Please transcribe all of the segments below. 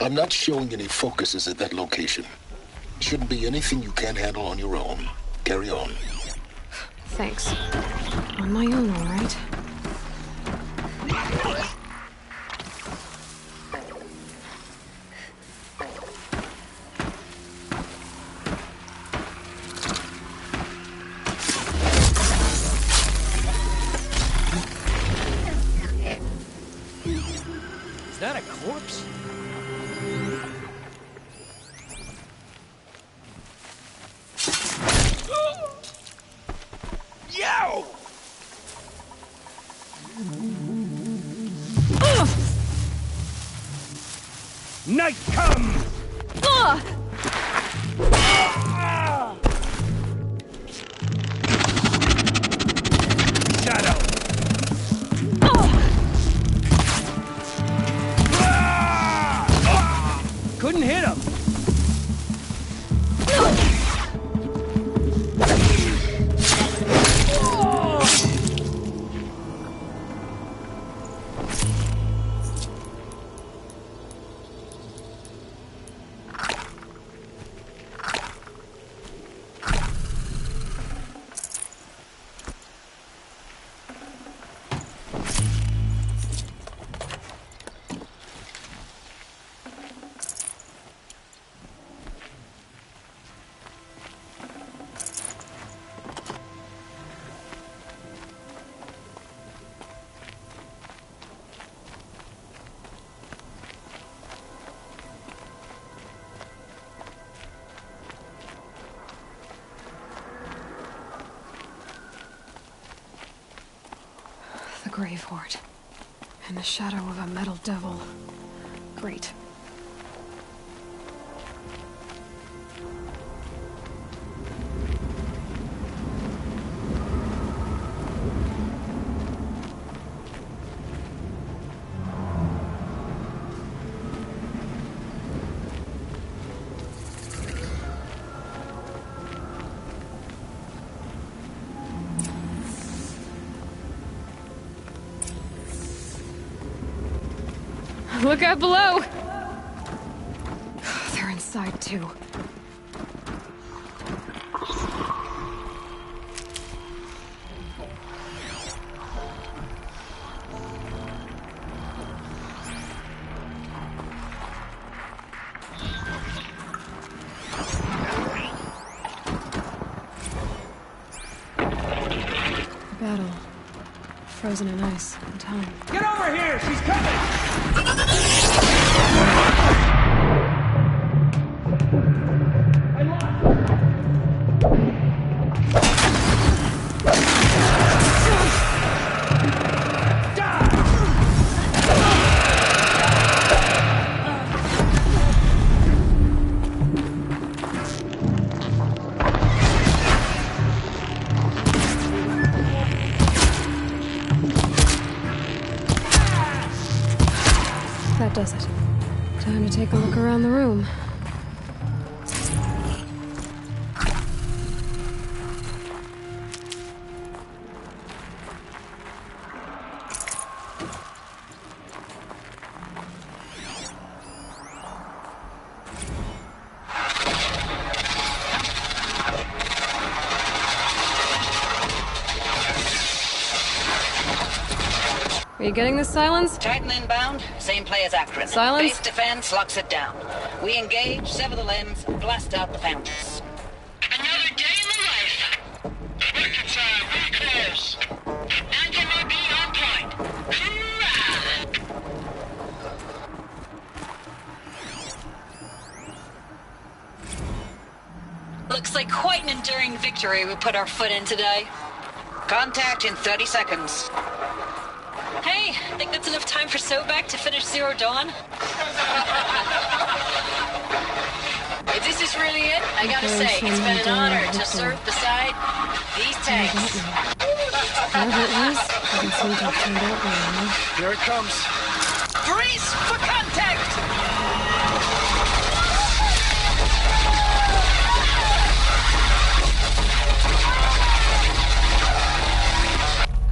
I'm not showing any focuses at that location. Shouldn't be anything you can't handle on your own. Carry on. Thanks. On my own, all right. Is that a corpse? Yo! Night come! Shadow! Couldn't hit him! The grave hoard. And the shadow of a metal devil. Great. Look out below! They're inside, too. Battle. Frozen in ice and time. Get over here! She's coming! That does it. Time to take a look around the room. Are you getting this, Silence? Titan inbound, same play as Akron. Silence? Base defense locks it down. We engage, sever the lens, blast out the founders. Another day in the life. Record time, very close. Anti-MOB on point. Hoorah! Looks like quite an enduring victory we put our foot in today. Contact in 30 seconds. Hey, think that's enough time for Sobek to finish Zero Dawn? If this is really it, I gotta say, it's been an honor to serve beside these tanks. Whatever it was, doesn't seem to have turned out very well. Here it comes. Brace for contact!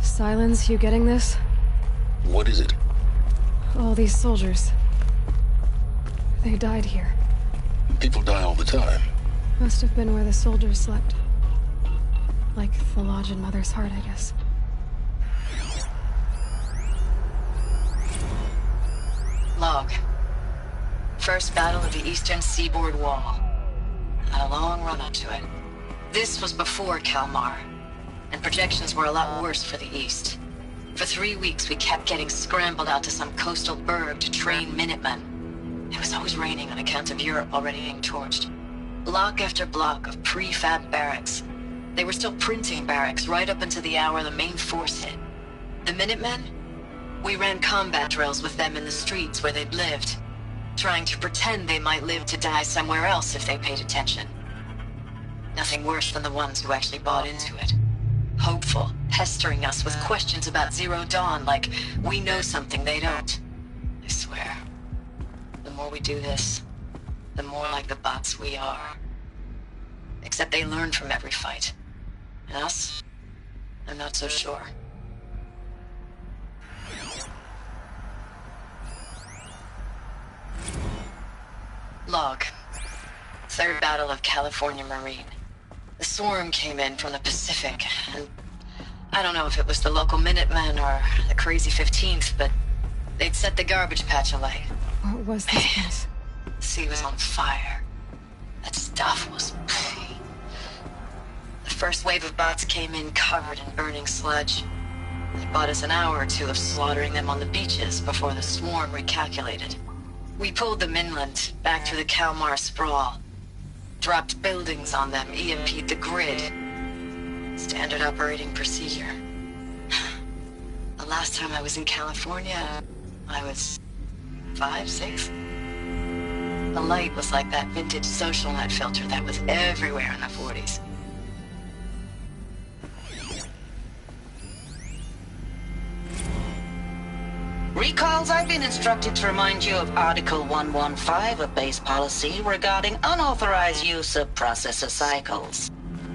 Silence, you getting this? What is it? All these soldiers. They died here. People die all the time. Must have been where the soldiers slept. Like the lodge in Mother's Heart, I guess. Log. First battle of the eastern seaboard wall. Had a long run up to it. This was before Kalmar, and projections were a lot worse for the east. For 3 weeks, we kept getting scrambled out to some coastal burg to train Minutemen. It was always raining on account of Europe already being torched. Block after block of prefab barracks. They were still printing barracks right up until the hour the main force hit. The Minutemen? We ran combat drills with them in the streets where they'd lived, trying to pretend they might live to die somewhere else if they paid attention. Nothing worse than the ones who actually bought into it. Hopeful, pestering us with questions about Zero Dawn like we know something they don't. I swear, the more we do this, the more like the bots we are. Except they learn from every fight. And us? I'm not so sure. Log. Third Battle of California Marine. The swarm came in from the Pacific, and I don't know if it was the local Minutemen or the crazy 15th, but they'd set the garbage patch alight. What was this place? The sea was on fire. That stuff was... The first wave of bots came in covered in burning sludge. It bought us an hour or two of slaughtering them on the beaches before the swarm recalculated. We pulled them inland, back through the Kalmar sprawl. Dropped buildings on them, EMP'd the grid. Standard operating procedure. The last time I was in California, I was 5, 6? The light was like that vintage social net filter that was everywhere in the 40s. Recalls, I've been instructed to remind you of Article 115 of base policy regarding unauthorized use of processor cycles.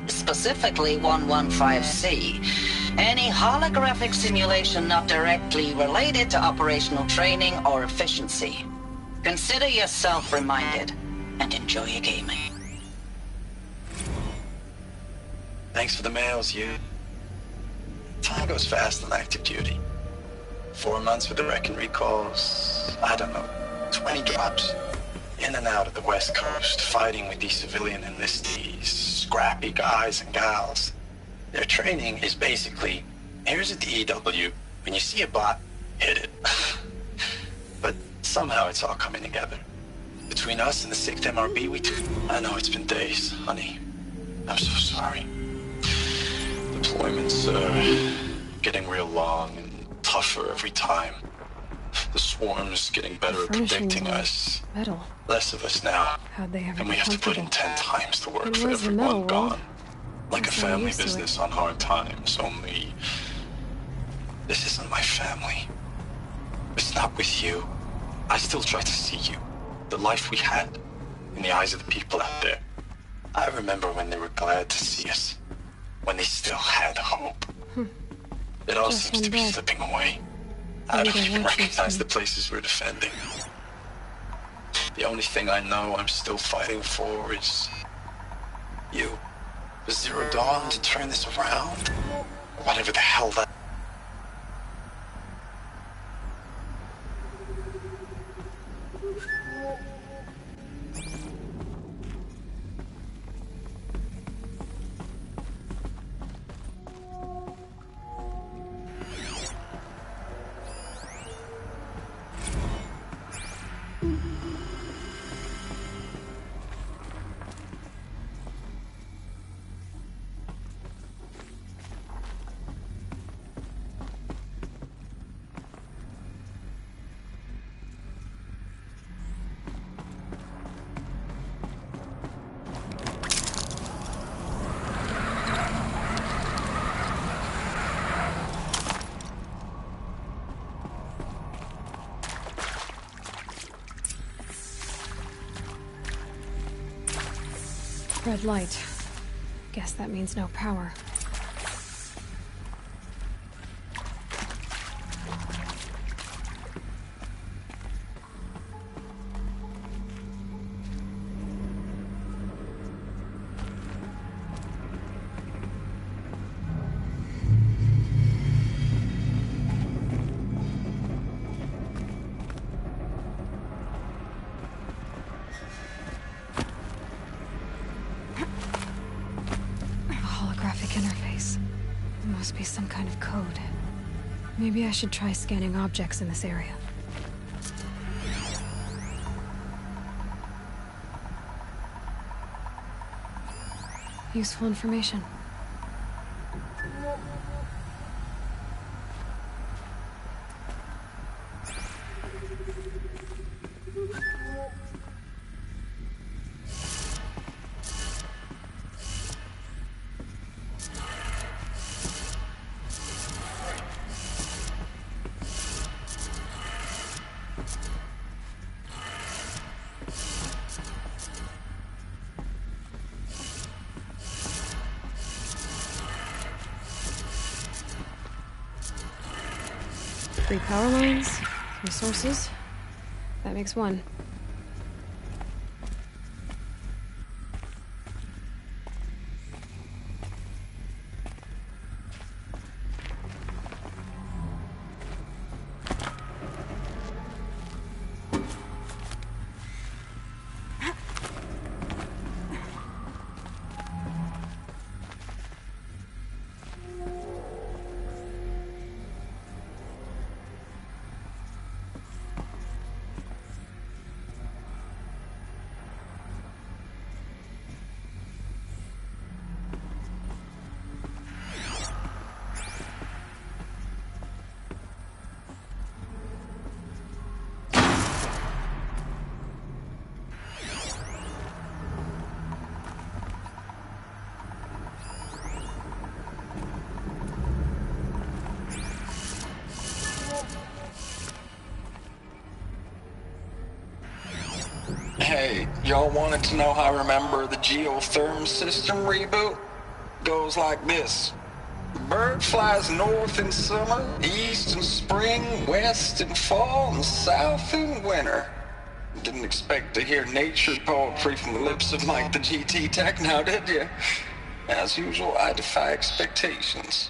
Specifically 115C. Any holographic simulation not directly related to operational training or efficiency. Consider yourself reminded, and enjoy your gaming. Thanks for the mails, you. Time goes fast on active duty. 4 months with the Reckon recalls, I don't know, 20 drops. In and out of the West Coast, fighting with these civilian enlistees, scrappy guys and gals. Their training is basically, here's a DEW, when you see a bot, hit it. But somehow it's all coming together. Between us and the 6th MRB, I know it's been days, honey. I'm so sorry. Deployments are getting real long and tougher every time. The swarm's getting better at predicting us. Metal. Less of us now. How'd they ever And we get have to put in comfortable? 10 times the work It for was the metal everyone world. gone. Like a Guess I'm family used to it. business on hard times, only... This isn't my family. It's not with you. I still try to see you. The life we had. In the eyes of the people out there. I remember when they were glad to see us. When they still had hope. It all Just seems to be one day. slipping away. I Maybe don't they even won't choose recognize me. the places we're defending. The only thing I know I'm still fighting for is... you. For Zero Dawn to turn this around? Whatever the hell that... Red light. Guess that means no power. Maybe I should try scanning objects in this area. Useful information. Three power lines, 3 sources. That makes 1. Hey, y'all wanted to know how I remember the geotherm system reboot? Goes like this. Bird flies north in summer, east in spring, west in fall, and south in winter. Didn't expect to hear nature poetry from the lips of Mike the GT Tech now, did you? As usual, I defy expectations.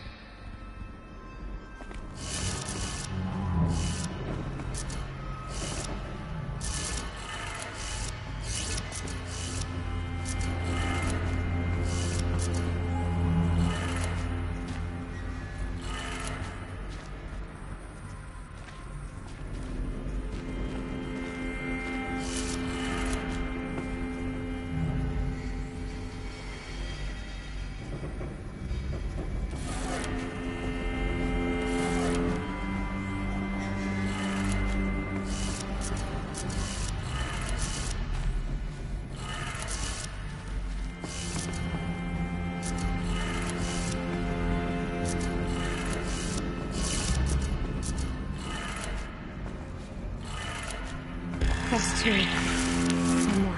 That's 2. 1 more.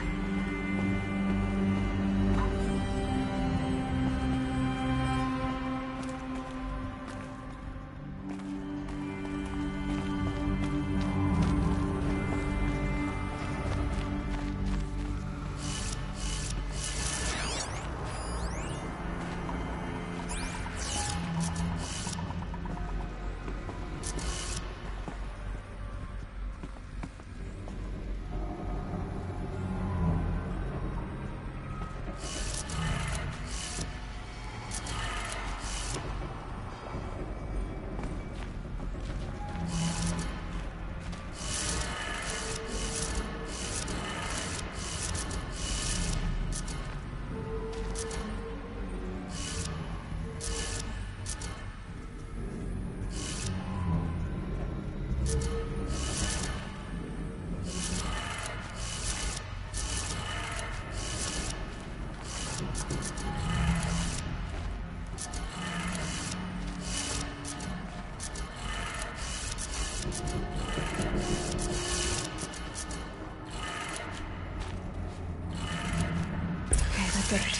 Okay, that did it.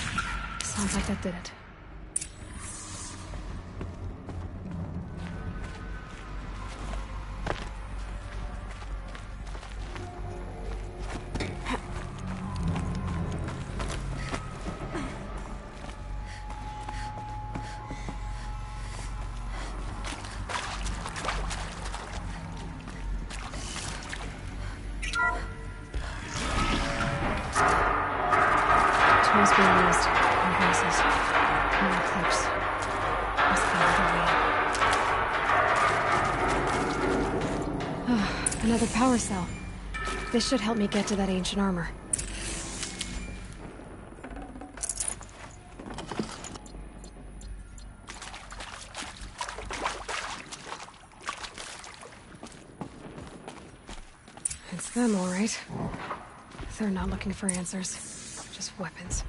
Sounds like that did it. Tools being used. No voices. No clips. Must be another way. another power cell. This should help me get to that ancient armor. It's them, all right. They're not looking for answers, just weapons.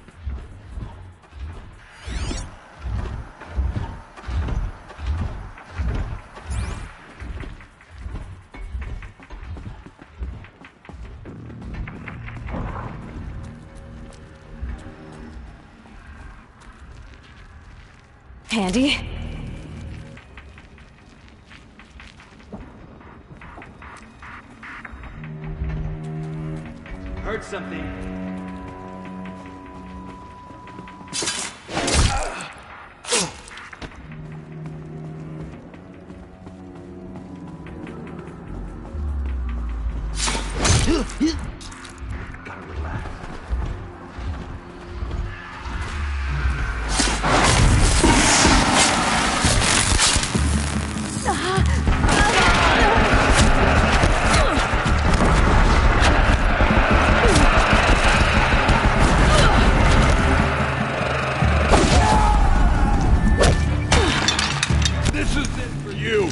Handy. Heard something. Gotta relax. This is it for you.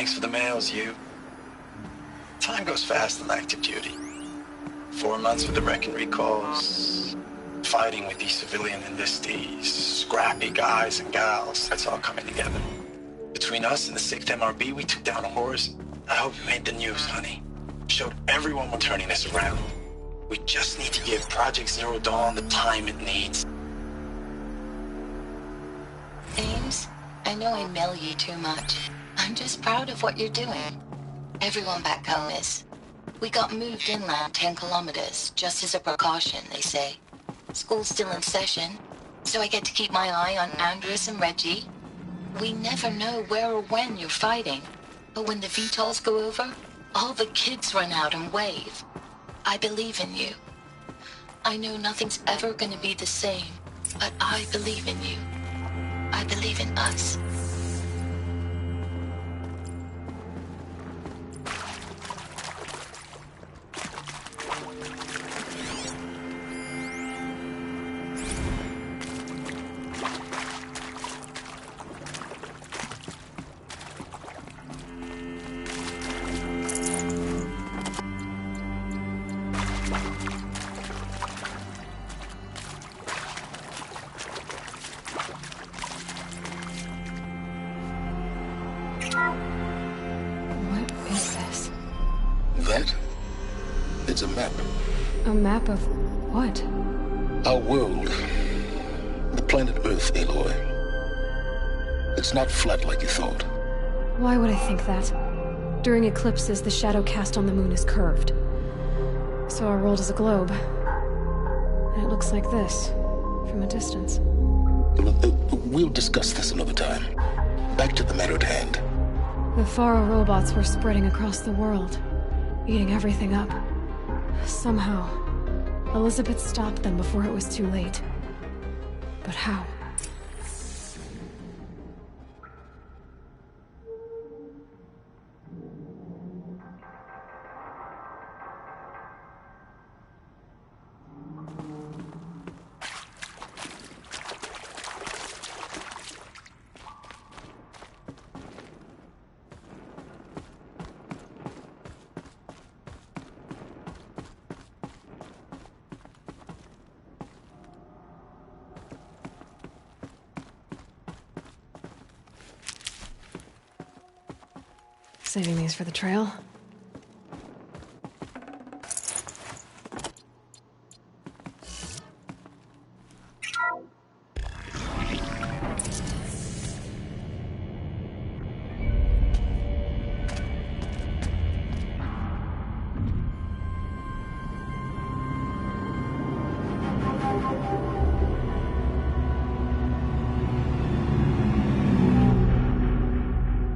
Thanks for the mails, you. Time goes fast on active duty. 4 months with the wreck and recalls, fighting with these civilian enlistees, scrappy guys and gals, that's all coming together. Between us and the 6th MRB, we took down a horse. I hope it made the news, honey. Showed everyone we're turning this around. We just need to give Project Zero Dawn the time it needs. Ames, I know I mail you too much. I'm just proud of what you're doing. Everyone back home is. We got moved inland 10 kilometers, just as a precaution, they say. School's still in session, so I get to keep my eye on Andres and Reggie. We never know where or when you're fighting, but when the VTOLs go over, all the kids run out and wave. I believe in you. I know nothing's ever gonna be the same, but I believe in you. I believe in us. That? It's a map. A map of what? Our world. The planet Earth, Aloy. It's not flat like you thought. Why would I think that? During eclipses, the shadow cast on the moon is curved. So our world is a globe. And it looks like this, from a distance. We'll discuss this another time. Back to the matter at hand. The Faro robots were spreading across the world, eating everything up. Somehow, Elizabeth stopped them before it was too late. But how? Saving these for the trail.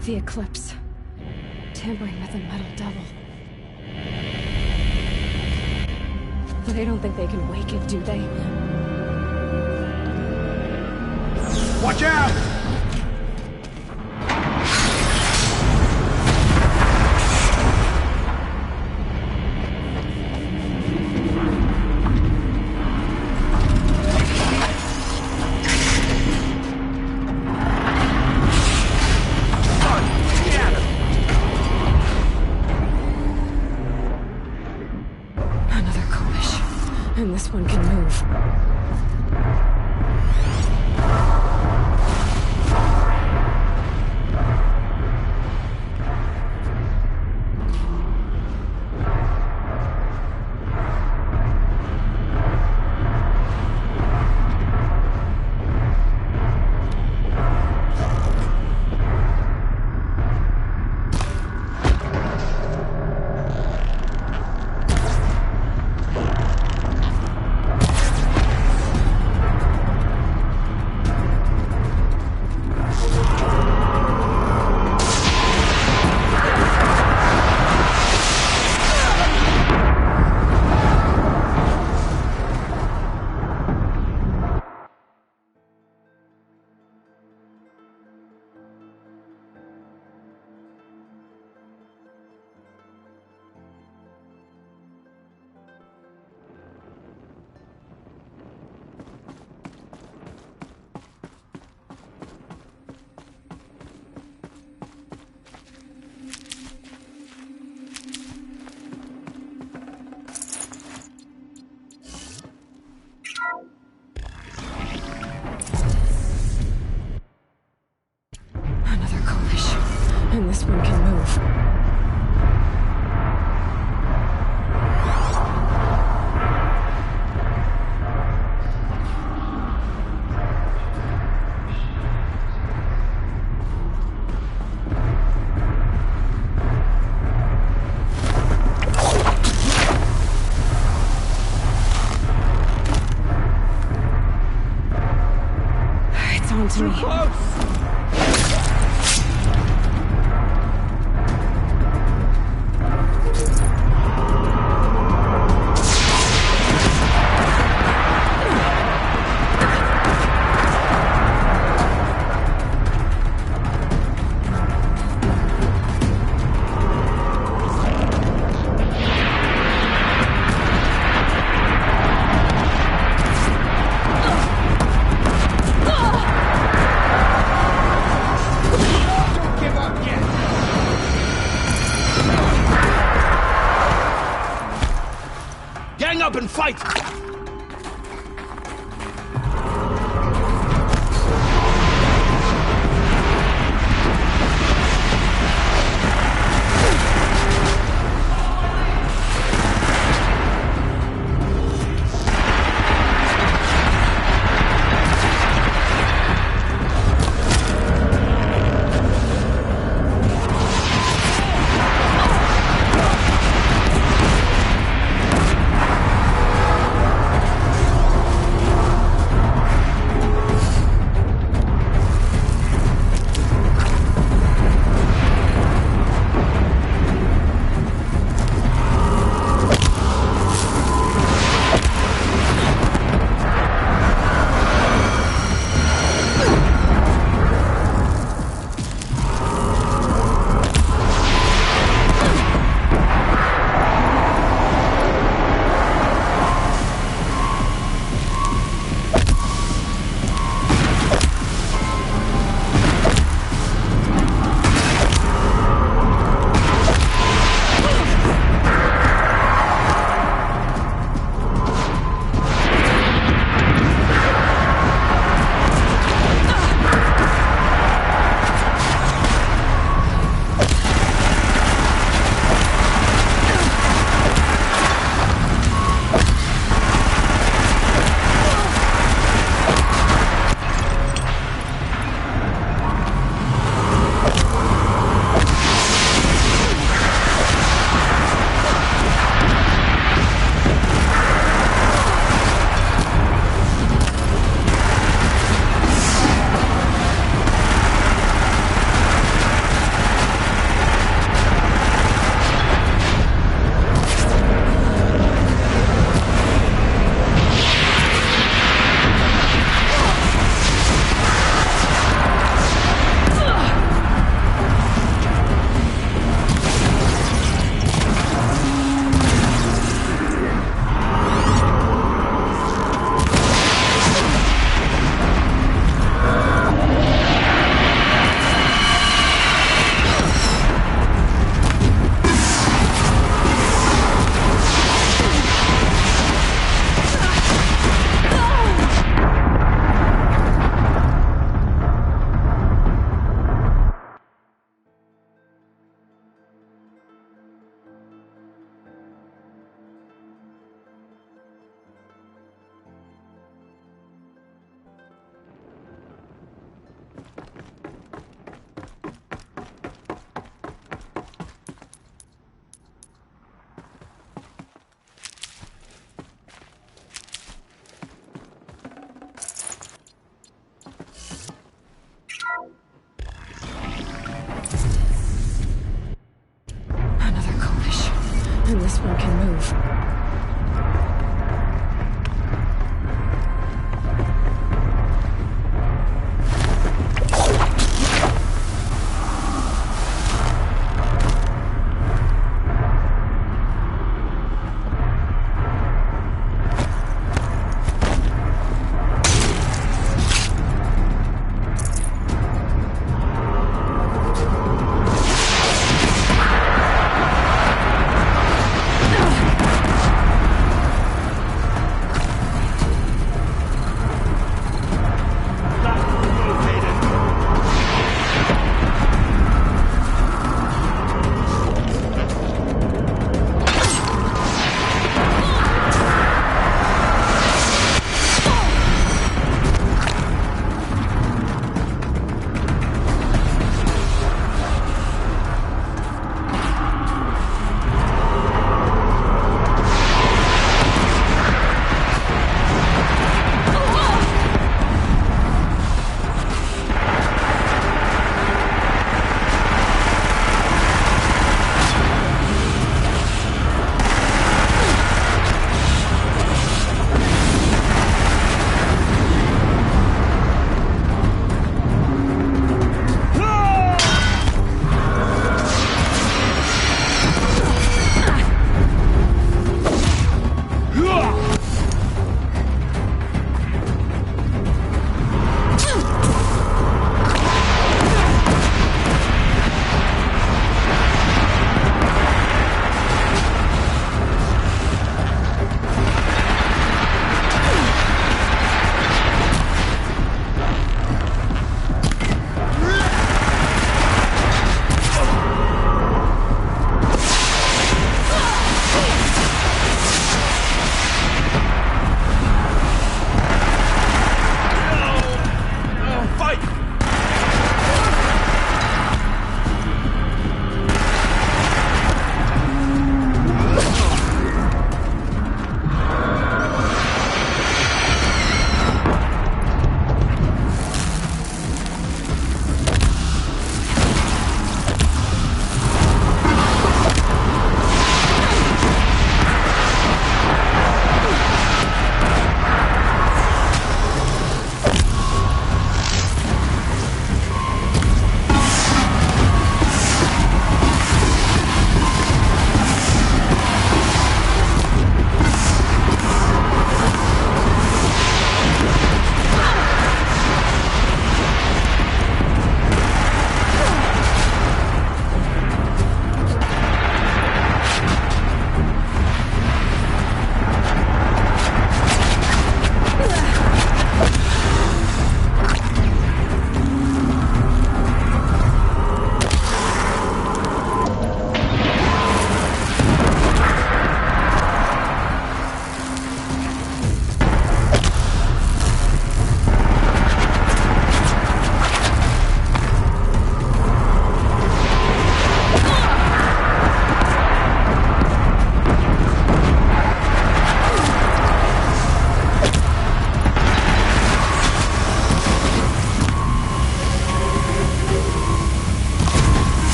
The eclipse. Tampering with a metal devil. They don't think they can wake it, do they? Watch out! And this one can move. and this one can move. It's on to me. Gang up and fight! And this one can move.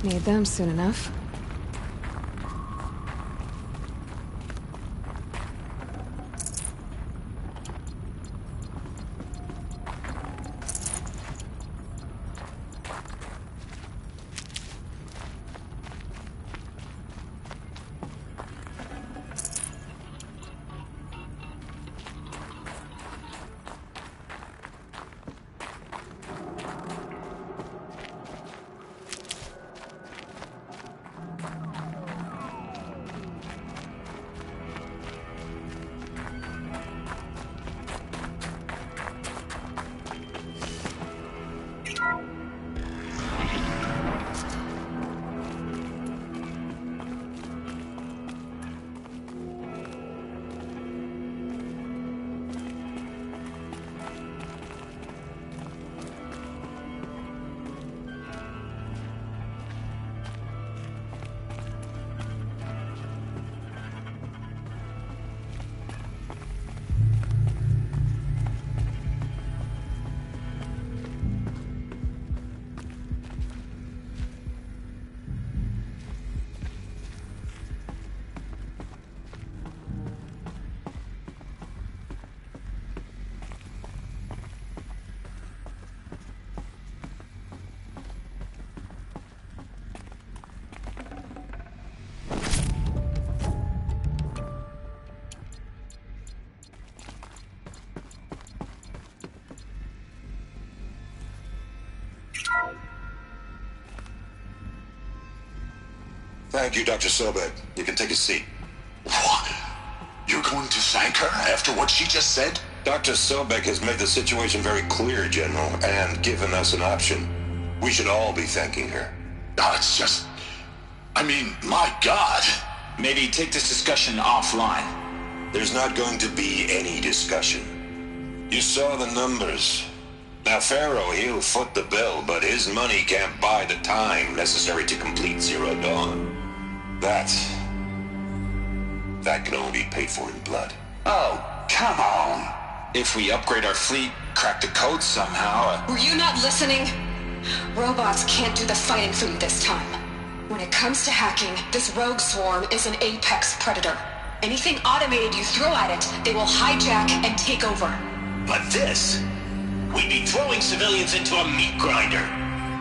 Need them soon enough. Thank you, Dr. Sobek. You can take a seat. What? You're going to thank her after what she just said? Dr. Sobek has made the situation very clear, General, and given us an option. We should all be thanking her. No, it's just... I mean, my God. Maybe take this discussion offline. There's not going to be any discussion. You saw the numbers. Now, Pharaoh, he'll foot the bill, but his money can't buy the time necessary to complete Zero Dawn. That can only be paid for in blood. Oh, come on. If we upgrade our fleet, crack the code somehow... Were you not listening? Robots can't do the fighting for you this time. When it comes to hacking, this rogue swarm is an apex predator. Anything automated you throw at it, they will hijack and take over. But this... we'd be throwing civilians into a meat grinder.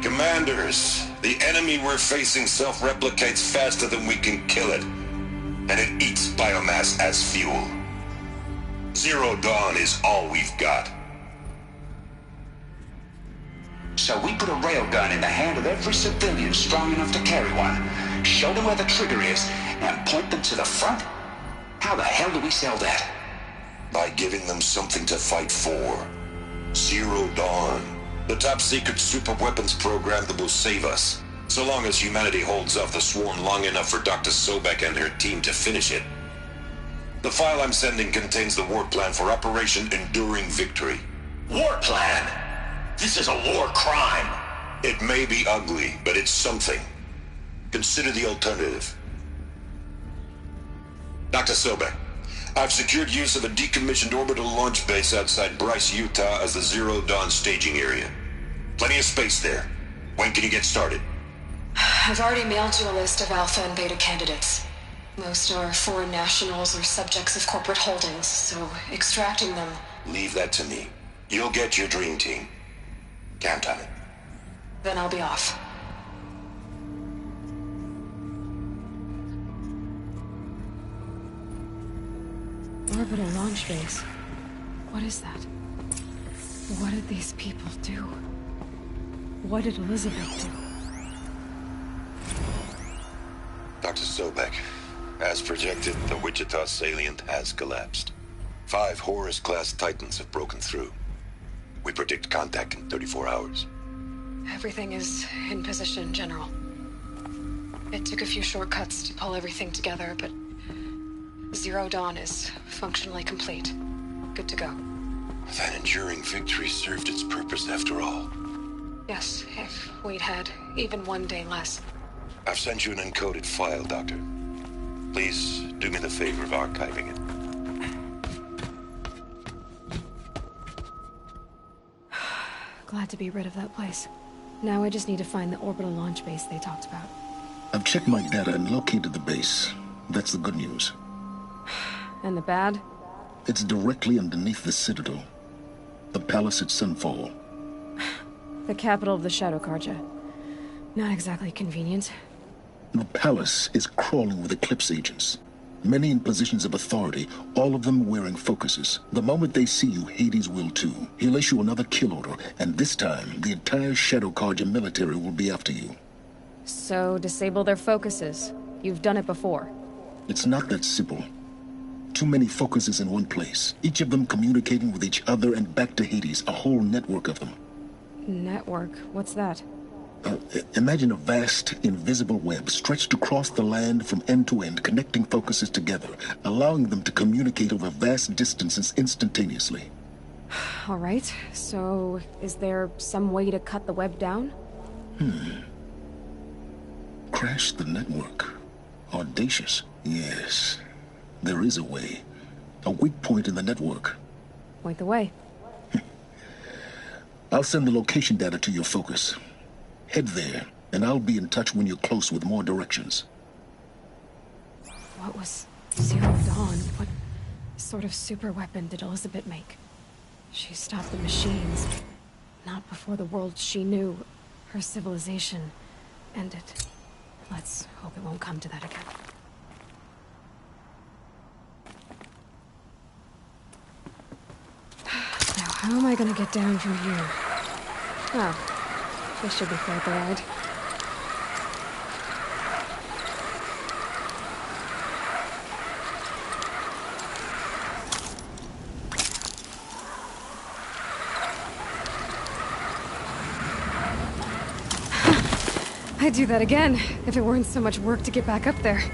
Commanders, the enemy we're facing self-replicates faster than we can kill it. And it eats biomass as fuel. Zero Dawn is all we've got. So we put a railgun in the hand of every civilian strong enough to carry one, show them where the trigger is, and point them to the front? How the hell do we sell that? By giving them something to fight for. Zero Dawn. The top-secret super-weapons program that will save us. So long as humanity holds off the swarm long enough for Dr. Sobek and her team to finish it. The file I'm sending contains the war plan for Operation Enduring Victory. War plan? This is a war crime. It may be ugly, but it's something. Consider the alternative. Dr. Sobek, I've secured use of a decommissioned orbital launch base outside Bryce, Utah as the Zero Dawn staging area. Plenty of space there. When can you get started? I've already mailed you a list of alpha and beta candidates. Most are foreign nationals or subjects of corporate holdings, so extracting them... Leave that to me. You'll get your dream team. Count on it. Then I'll be off. Orbital launch base. What is that? What did these people do? What did Elizabeth do? Dr. Sobek, as projected, the Wichita salient has collapsed. 5 Horus-class Titans have broken through. We predict contact in 34 hours. Everything is in position, General. It took a few shortcuts to pull everything together, but Zero Dawn is functionally complete. Good to go. That enduring victory served its purpose after all. Yes, if we'd had even one day less. I've sent you an encoded file, Doctor. Please do me the favor of archiving it. Glad to be rid of that place. Now I just need to find the orbital launch base they talked about. I've checked my data and located the base. That's the good news. And the bad? It's directly underneath the Citadel. The palace at Sunfall. The capital of the Shadow Carja. Not exactly convenient. The palace is crawling with Eclipse agents. Many in positions of authority, all of them wearing focuses. The moment they see you, Hades will too. He'll issue another kill order, and this time, the entire Shadow Carja military will be after you. So, disable their focuses. You've done it before. It's not that simple. Too many focuses in one place, each of them communicating with each other and back to Hades, a whole network of them. Network? What's that? Imagine a vast, invisible web stretched across the land from end to end, connecting focuses together, allowing them to communicate over vast distances instantaneously. All right, so is there some way to cut the web down? Crash the network. Audacious. Yes, there is a way. A weak point in the network. Point the way. I'll send the location data to your focus. Head there, and I'll be in touch when you're close with more directions. What was Zero Dawn? What sort of super weapon did Elizabeth make? She stopped the machines. Not before the world she knew, her civilization, ended. Let's hope it won't come to that again. Now, how am I gonna get down from here? Oh. This should be quite the ride. I'd do that again, if it weren't so much work to get back up there.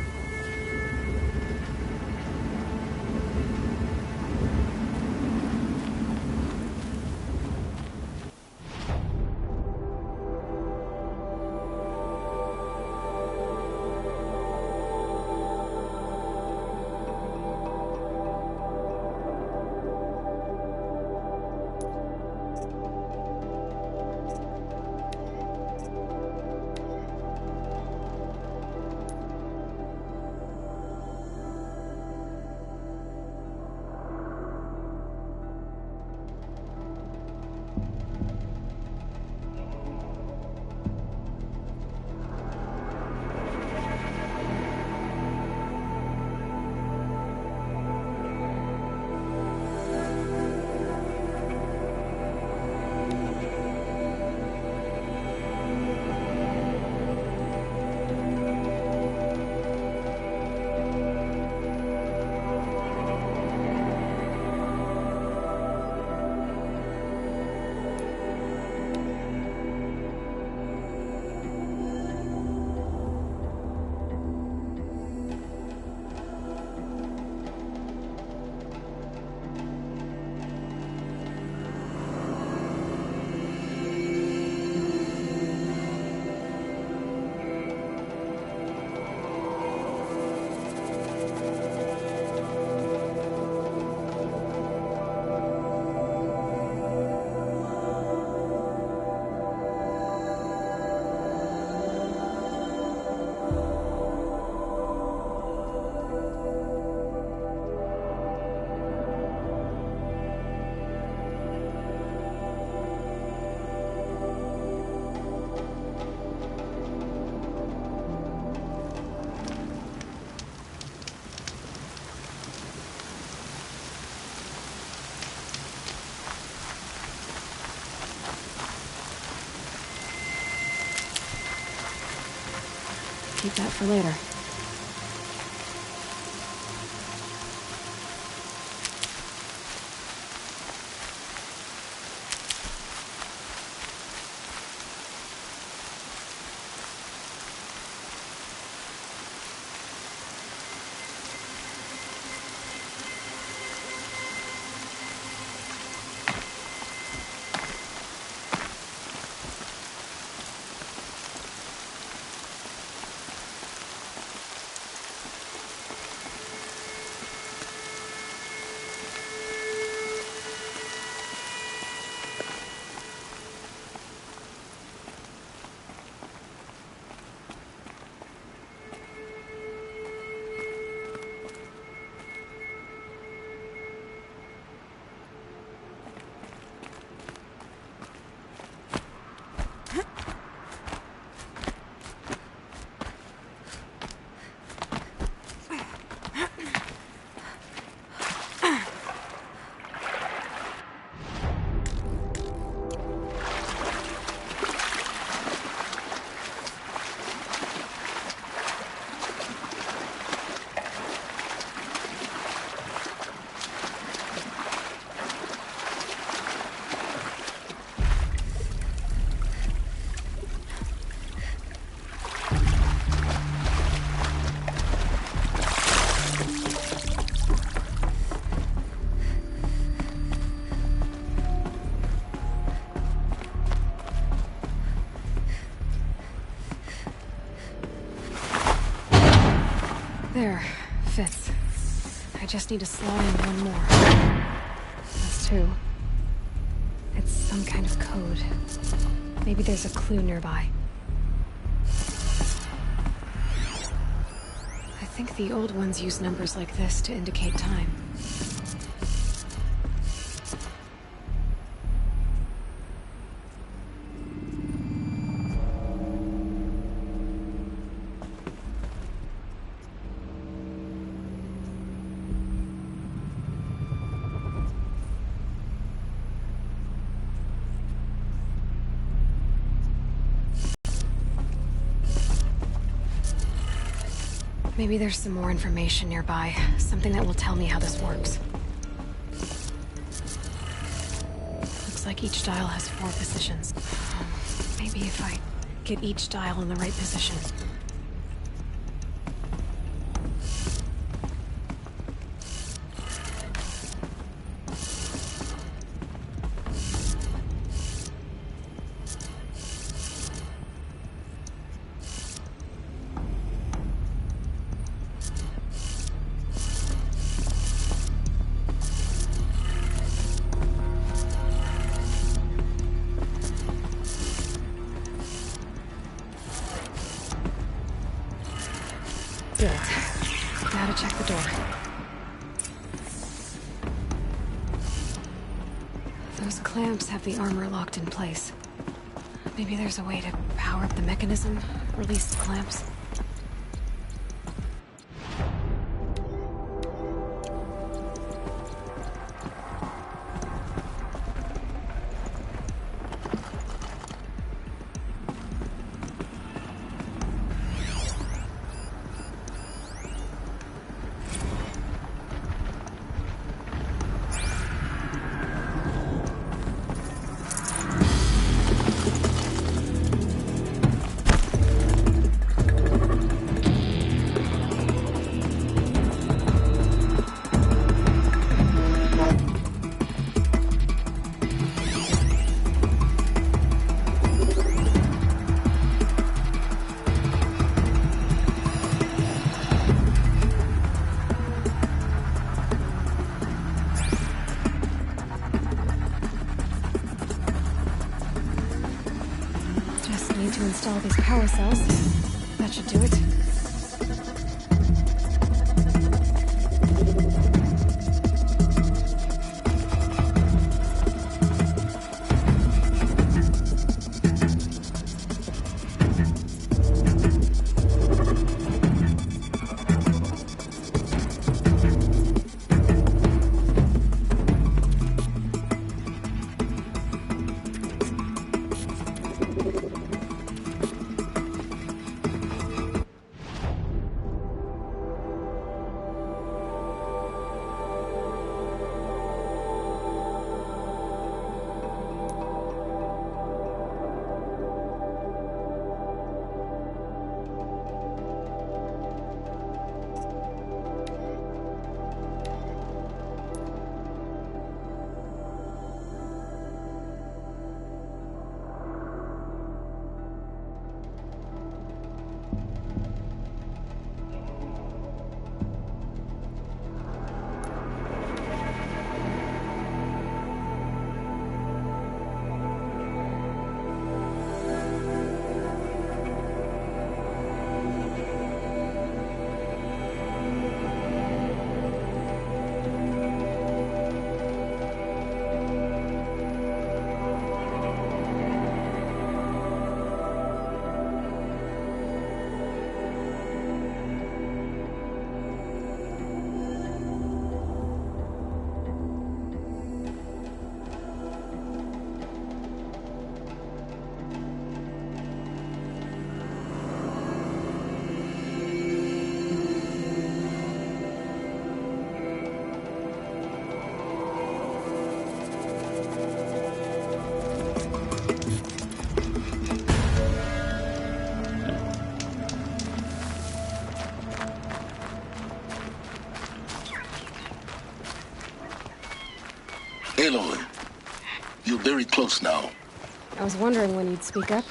Keep that for later. There. Fits. I just need to slot in one more. That's two. It's some kind of code. Maybe there's a clue nearby. I think the old ones use numbers like this to indicate time. Maybe there's some more information nearby. Something that will tell me how this works. Looks like each dial has 4 positions. Maybe if I get each dial in the right position. Good. Now to check the door. Those clamps have the armor locked in place. Maybe there's a way to power up the mechanism, release the clamps. Need to install these power cells. That should do it. Aloy, you're very close now. I was wondering when you'd speak up.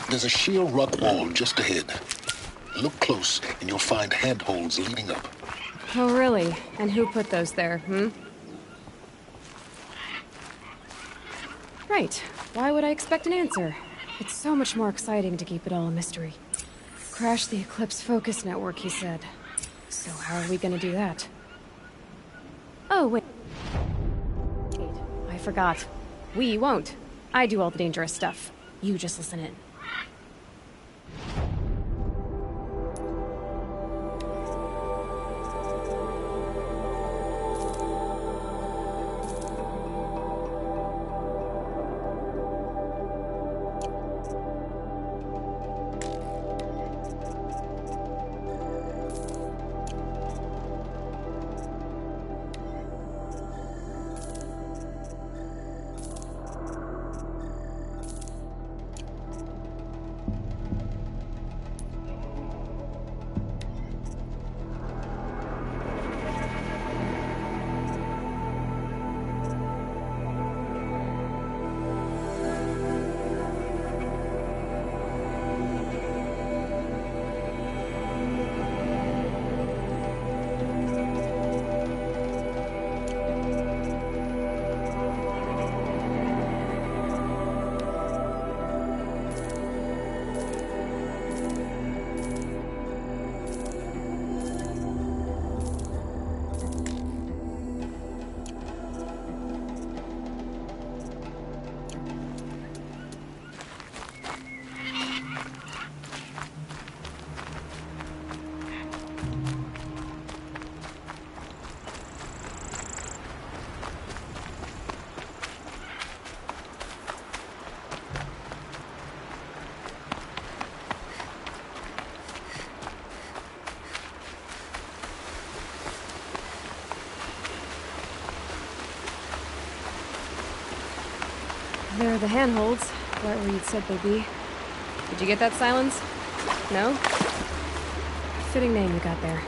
There's a sheer rock wall just ahead. Look close, and you'll find handholds leading up. Oh, really? And who put those there, Right. Why would I expect an answer? It's so much more exciting to keep it all a mystery. Crash the Eclipse focus network, he said. So how are we gonna do that? Oh, wait. I forgot. We won't. I do all the dangerous stuff. You just listen in. There are the handholds, right where you'd said they'd be. Did you get that, Silence? No? Fitting name you got there.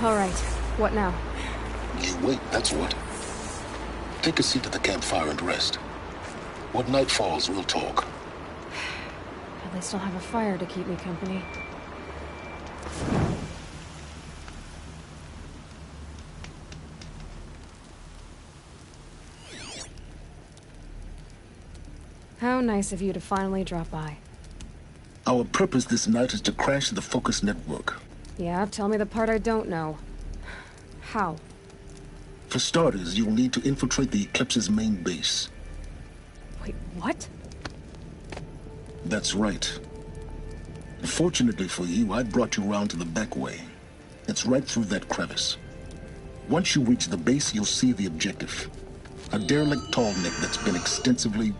All right. What now? You wait, that's what. Take a seat at the campfire and rest. When night falls, we'll talk. At least I'll have a fire to keep me company. How nice of you to finally drop by. Our purpose this night is to crash the focus network. Yeah, tell me the part I don't know. How? For starters, you'll need to infiltrate the Eclipse's main base. Wait, what? That's right. Fortunately for you, I brought you round to the back way. It's right through that crevice. Once you reach the base, you'll see the objective. A derelict tall neck that's been extensively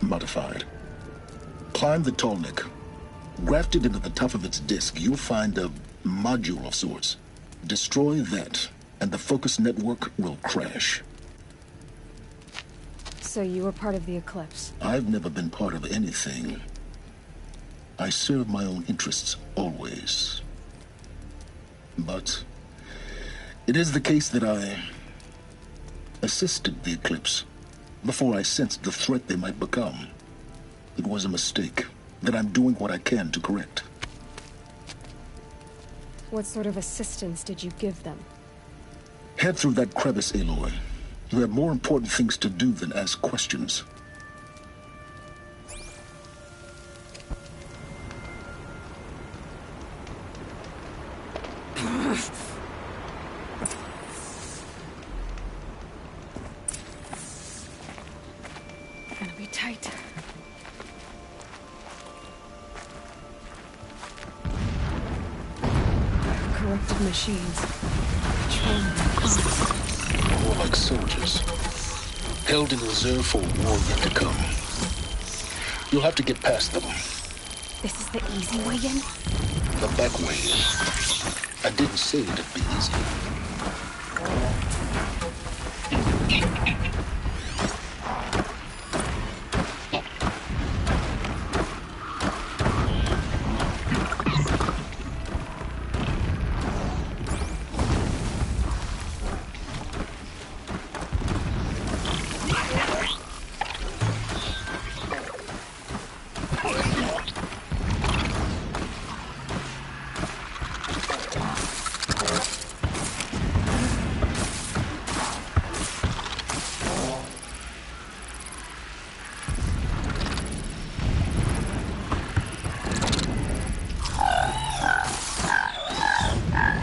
modified. Climb the tall neck. Grafted into the top of its disk, you'll find a module of sorts. Destroy that, and the focus network will crash. So you were part of the Eclipse? I've never been part of anything. I serve my own interests, always. But it is the case that I assisted the Eclipse before I sensed the threat they might become. It was a mistake that I'm doing what I can to correct. What sort of assistance did you give them? Head through that crevice, Aloy. You have more important things to do than ask questions. Gonna be tight. Corrupted machines. Patrolling the clock. More like soldiers. held in reserve for a war yet to come. You'll have to get past them. This is the easy way in? The back way. I didn't say it'd be easy.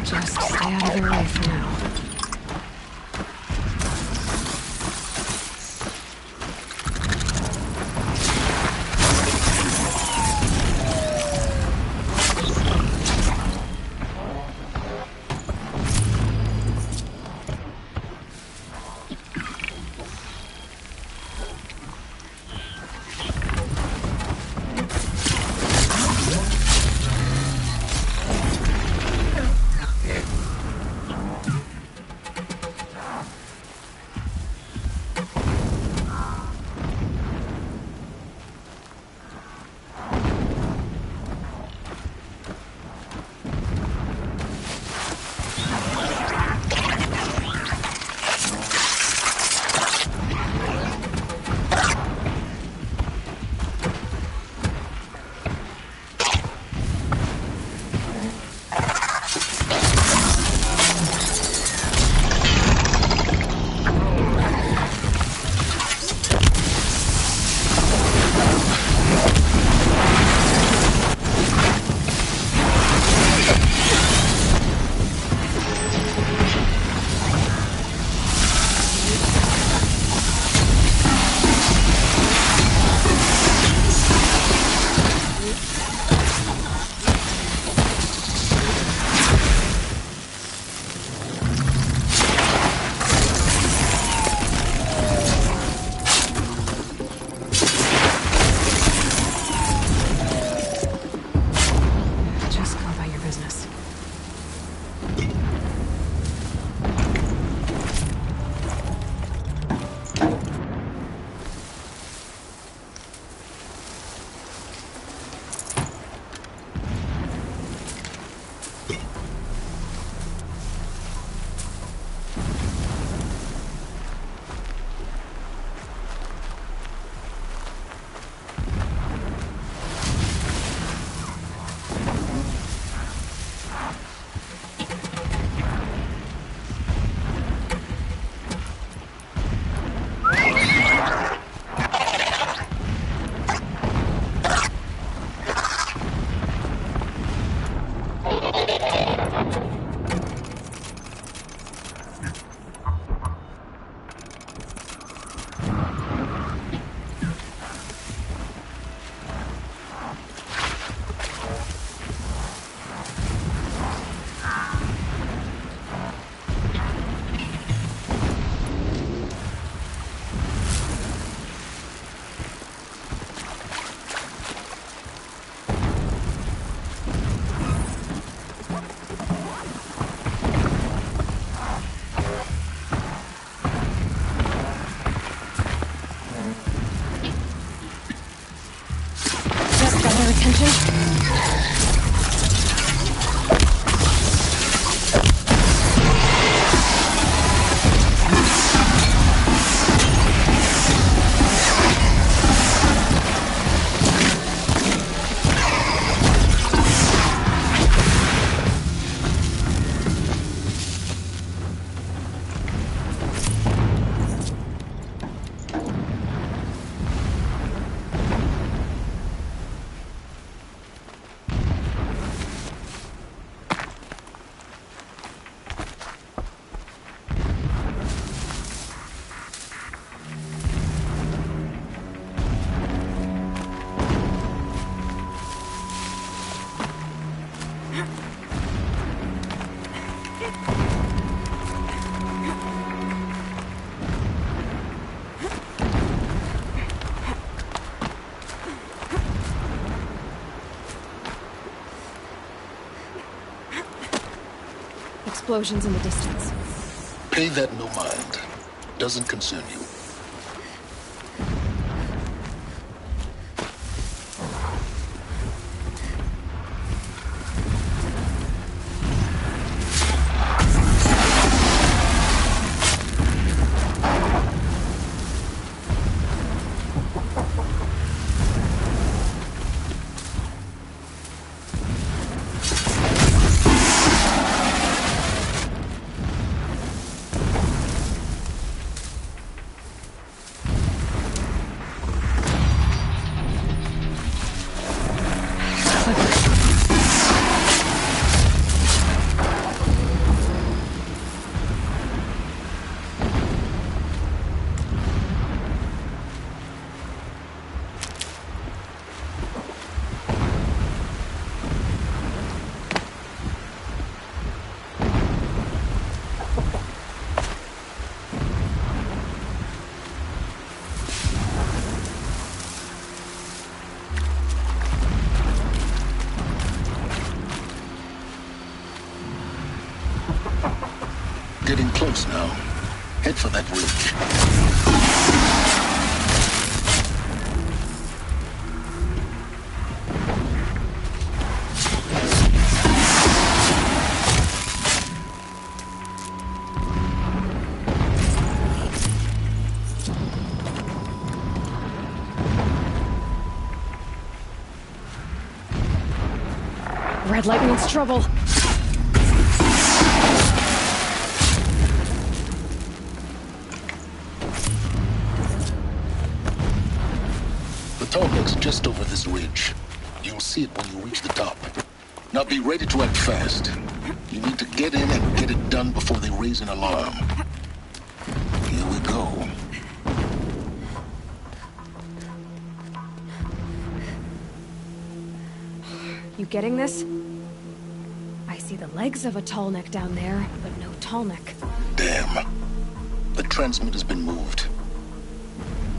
Just stay out of their way for now. explosions in the distance. Pay that no mind. Doesn't concern you. Getting close now. Head for that ridge. Red light means trouble. The tunnel's just over this ridge. You'll see it when you reach the top. Now be ready to act fast. You need to get in and get it done before they raise an alarm. Here we go. You getting this? I see the legs of a tall neck down there, but no tall neck. Damn. The transmitter's been moved.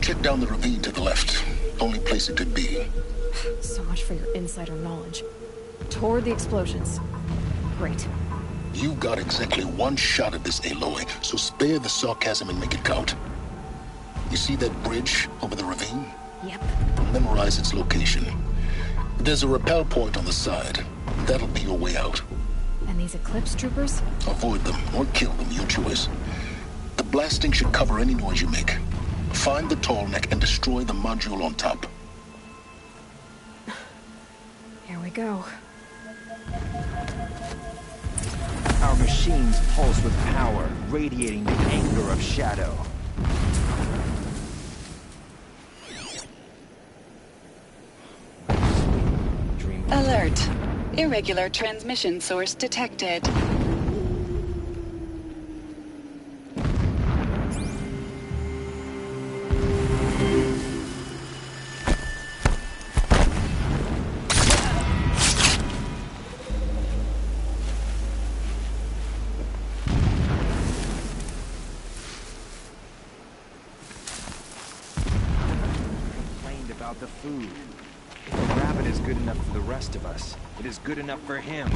Check down the ravine to the left. Only place it could be. So much for your insider knowledge. Toward the explosions. Great. You've got exactly one shot at this, Aloy, so spare the sarcasm and make it count. You see that bridge over the ravine? Yep. Memorize its location. There's a rappel point on the side. That'll be your way out. And these Eclipse troopers? Avoid them or kill them, your choice. The blasting should cover any noise you make. Find the tall neck and destroy the module on top. Here we go. Our machines pulse with power, radiating the anger of Shadow. Alert. Irregular transmission source detected. Complained about the food. If the rabbit is good enough for the rest of us, it is good enough for him.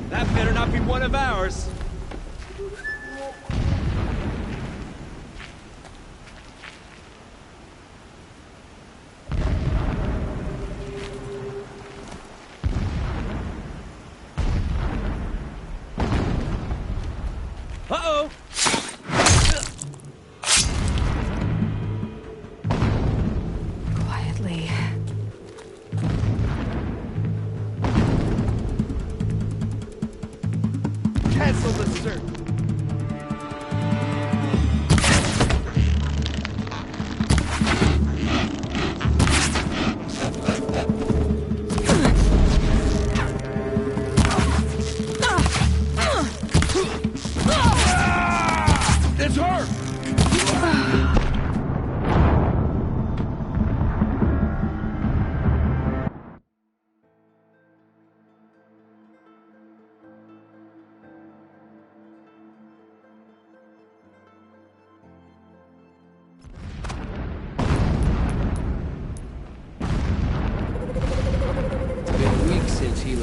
That better not be one of ours. Uh-oh! Quietly. Cancel the search! It's her!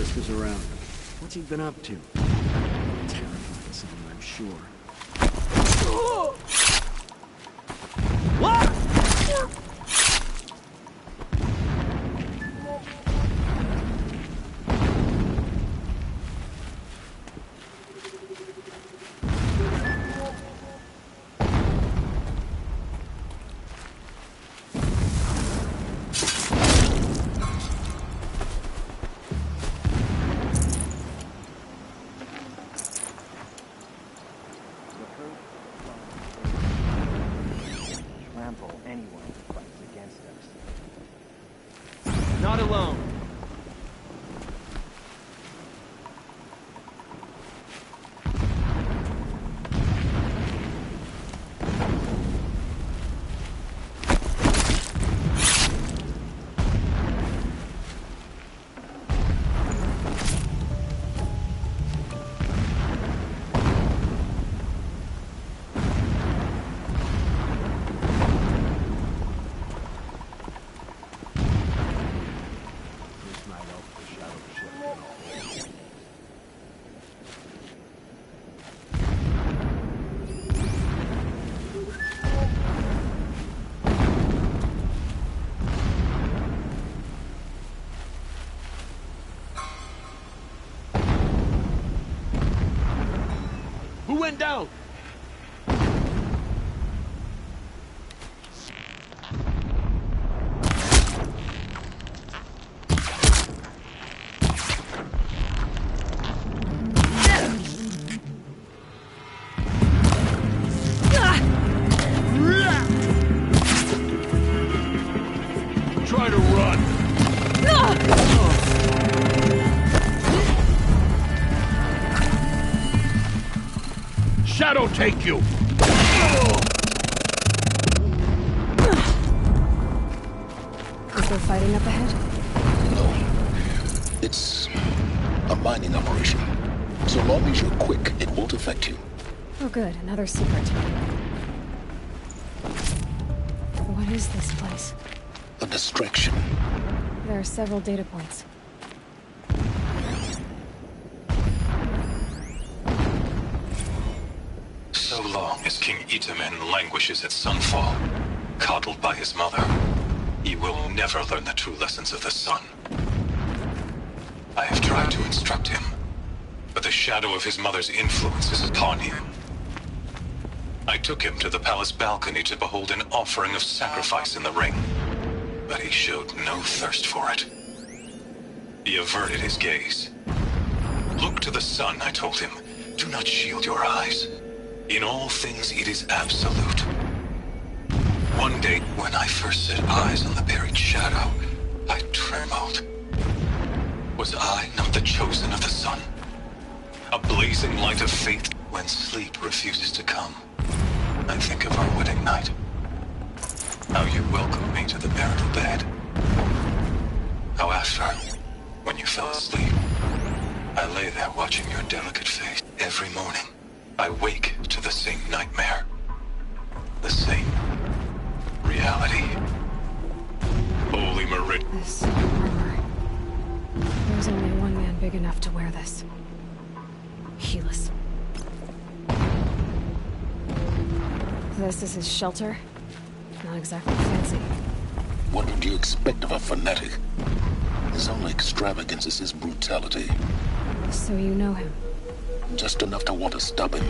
A-listers around. What's he been up to? Terrifying something, I'm sure. What? Not alone. Who went down? Try to run. Shadow take you! Is there fighting up ahead? No. It's a mining operation. So long as you're quick, it won't affect you. Oh good, another secret. What is this place? A distraction. There are several data points. So long as King Itamen languishes at Sunfall, coddled by his mother, he will never learn the true lessons of the sun. I have tried to instruct him, but the shadow of his mother's influence is upon him. I took him to the palace balcony to behold an offering of sacrifice in the ring, but he showed no thirst for it. He averted his gaze. Look to the sun, I told him. Do not shield your eyes. In all things, it is absolute. One day, when I first set eyes on the buried shadow, I trembled. Was I not the chosen of the sun? A blazing light of faith when sleep refuses to come. I think of our wedding night. How you welcomed me to the marital bed. How after, when you fell asleep, I lay there watching your delicate face. Every morning, I wake to the same nightmare. The same reality. Holy Merid. This armor. There's only one man big enough to wear this. Helis. This is his shelter? Not exactly fancy. What would you expect of a fanatic? His only extravagance is his brutality. So you know him? Just enough to want to stop him.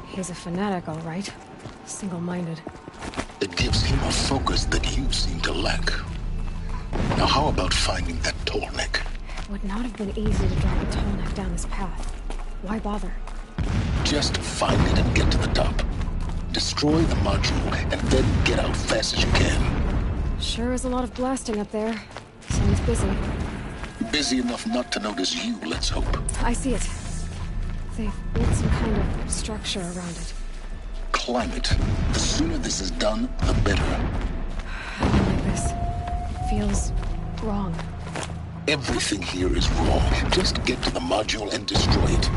He's a fanatic, all right. Single-minded. It gives him a focus that you seem to lack. Now how about finding that tall neck? It would not have been easy to drag a tall neck down this path. Why bother? Just find it and get to the top. Destroy the module, and then get out fast as you can. Sure is a lot of blasting up there. Sounds busy. Busy enough not to notice you, let's hope. I see it. They've built some kind of structure around it. Climb it. The sooner this is done, the better. I don't like this. Feels wrong. Everything here is wrong. Just get to the module and destroy it.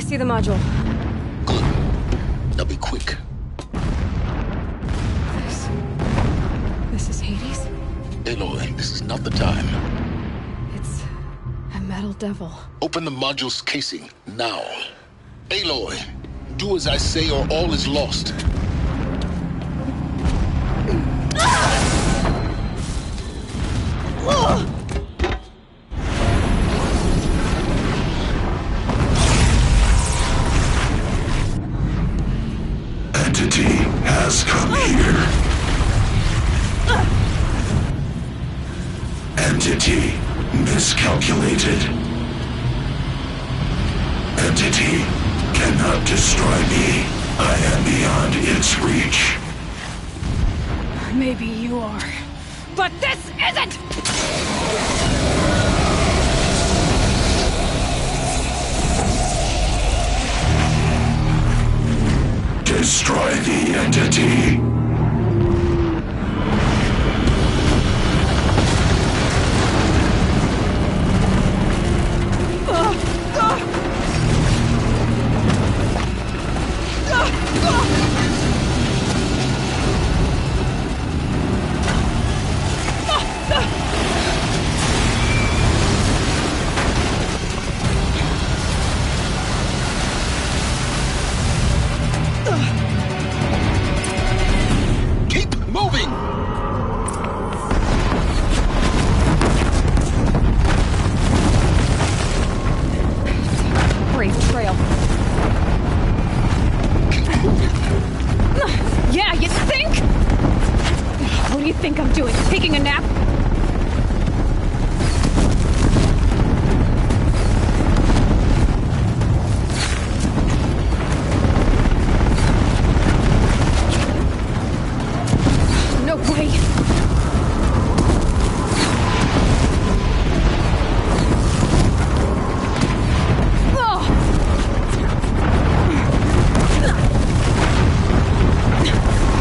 see the module. Good. Now be quick. This is Hades? Aloy, this is not the time. It's a metal devil. Open the module's casing, now. Aloy, do as I say or all is lost. Entity has come here. Entity miscalculated. Entity cannot destroy me. I am beyond its reach. Maybe you are. But this isn't! Destroy the entity. Keep moving! Brave trail. Keep moving. Yeah, you think? What do you think I'm doing? Taking a nap? No way!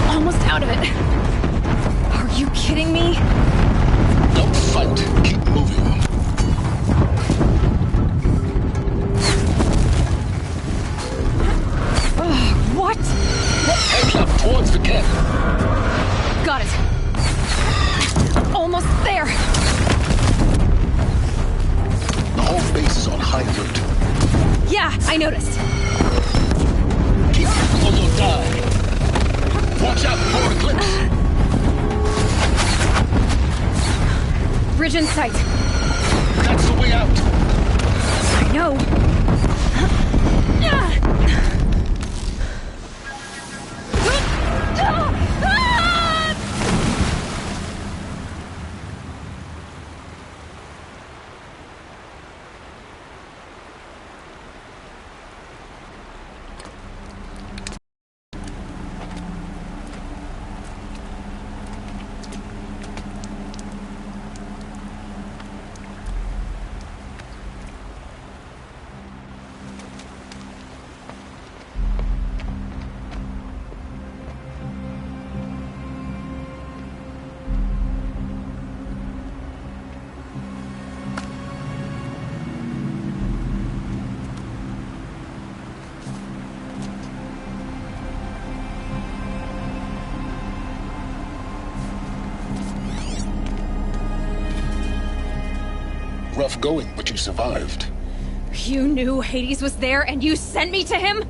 Almost out of it. Are you kidding me? Don't fight. Keep moving. What? Head left towards the camp. Got it. Almost there. The whole base is on high alert. Yeah, I noticed. Keep moving or you'll die. Watch out for eclipse. Bridge in sight. That's the way out. I know. Rough going, but you survived. You knew Hades was there and you sent me to him?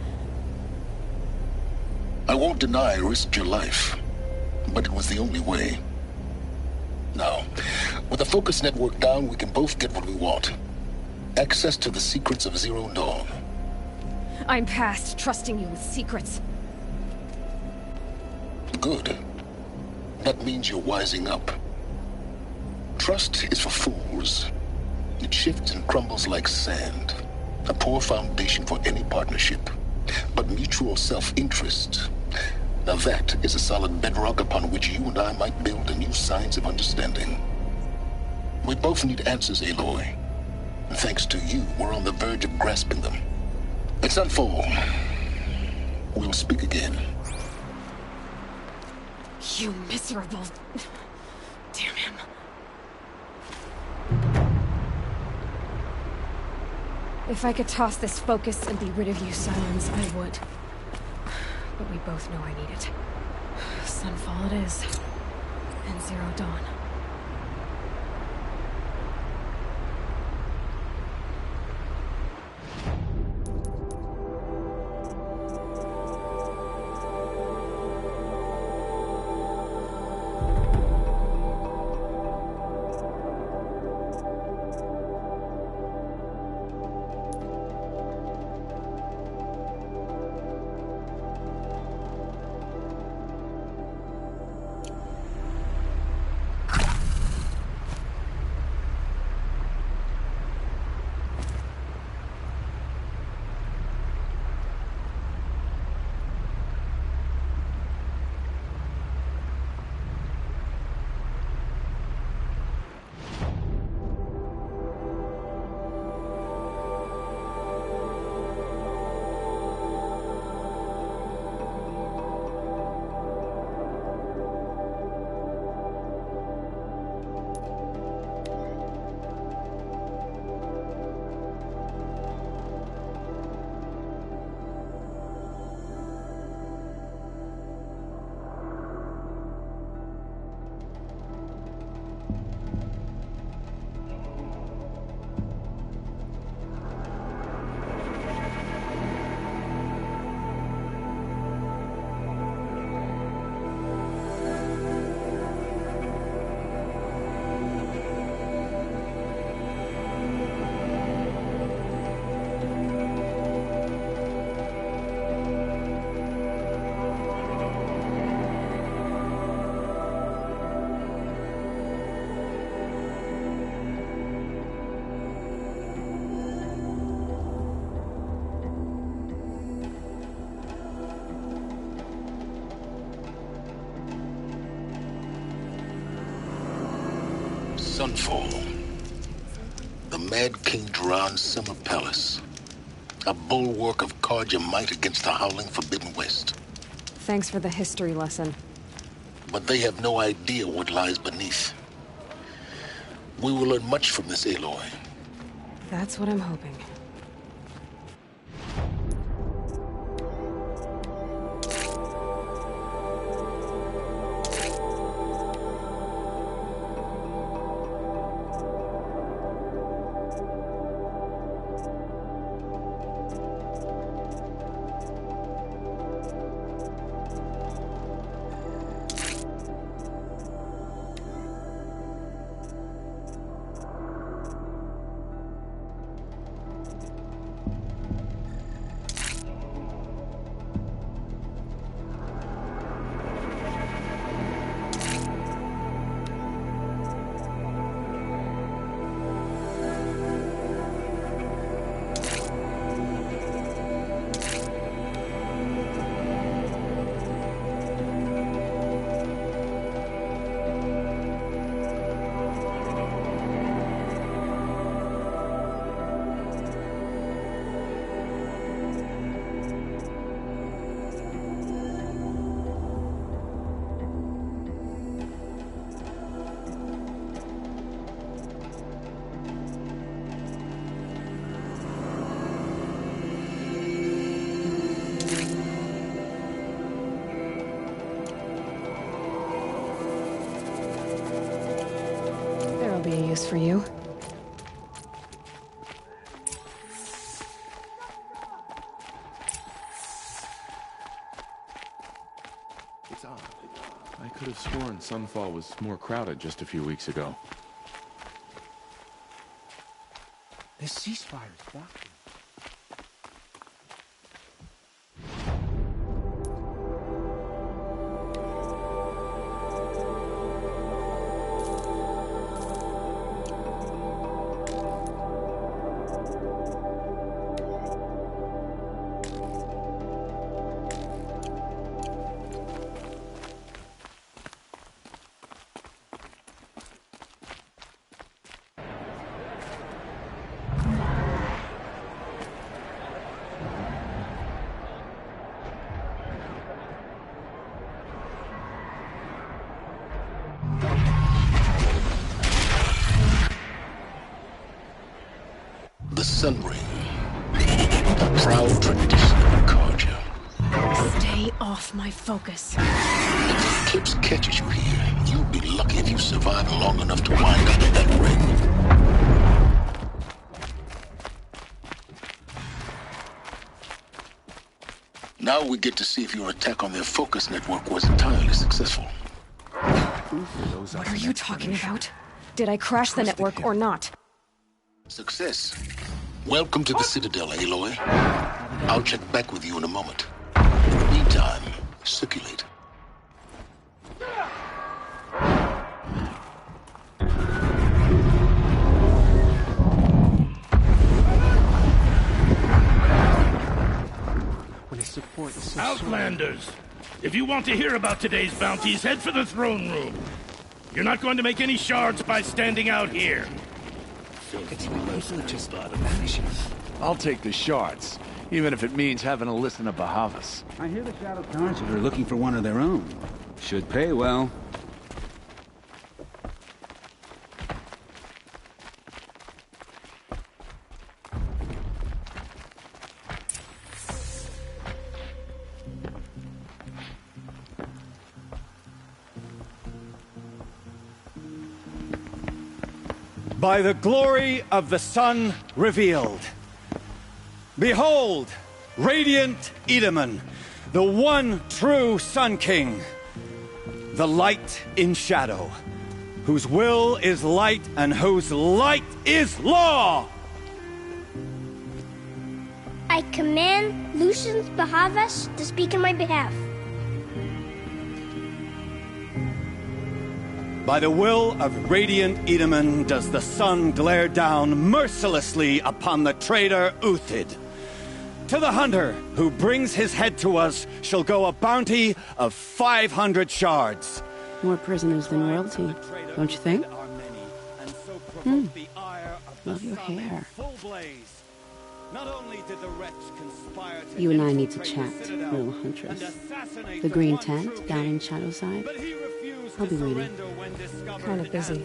I won't deny I risked your life, but it was the only way. Now, with the focus network down, we can both get what we want. Access to the secrets of Zero Dawn. I'm past trusting you with secrets. Good. That means you're wising up. Trust is for fools. It shifts and crumbles like sand. A poor foundation for any partnership. But mutual self-interest, now that is a solid bedrock upon which you and I might build a new science of understanding. We both need answers, Aloy. And thanks to you, we're on the verge of grasping them. Let's unfold. We'll speak again. You miserable... Damn him. If I could toss this focus and be rid of you, Silence, I would. But we both know I need it. Sunfall it is. And Zero Dawn. Sunfall. The Mad King Duran's summer palace. A bulwark of Carja might against the howling Forbidden West. Thanks for the history lesson. But they have no idea what lies beneath. We will learn much from this Aloy. That's what I'm hoping. Be a use for you. It's odd. I could have sworn Sunfall was more crowded just a few weeks ago. The ceasefire's back. The Sun Ring. the proud tradition of Carja. Stay off my focus. If Eclipse catches you here, you'll be lucky if you survive long enough to wind up in that ring. Now we get to see if your attack on their focus network was entirely successful. What are you talking about? Did I crash the network or not? Success. Welcome to the Citadel, Aloy. I'll check back with you in a moment. Meantime, circulate. When his support is so Outlanders! If you want to hear about today's bounties, head for the throne room. You're not going to make any shards by standing out here. just vanishes. I'll take the shards, even if it means having to listen to Bahavas. I hear the Shadow Cards are looking for one of their own. Should pay well. By the glory of the sun revealed. Behold, radiant Edaman, the one true Sun King, the light in shadow, whose will is light and whose light is law! I command Lucius Bahavas to speak in my behalf. By the will of radiant Edaman does the sun glare down mercilessly upon the traitor Uthid. To the hunter who brings his head to us shall go a bounty of 500 shards. More prisoners than royalty, don't you think? Love your hair. You and I need to chat, little huntress. The green tent down in Shadowside. I'll be waiting. Kind of busy.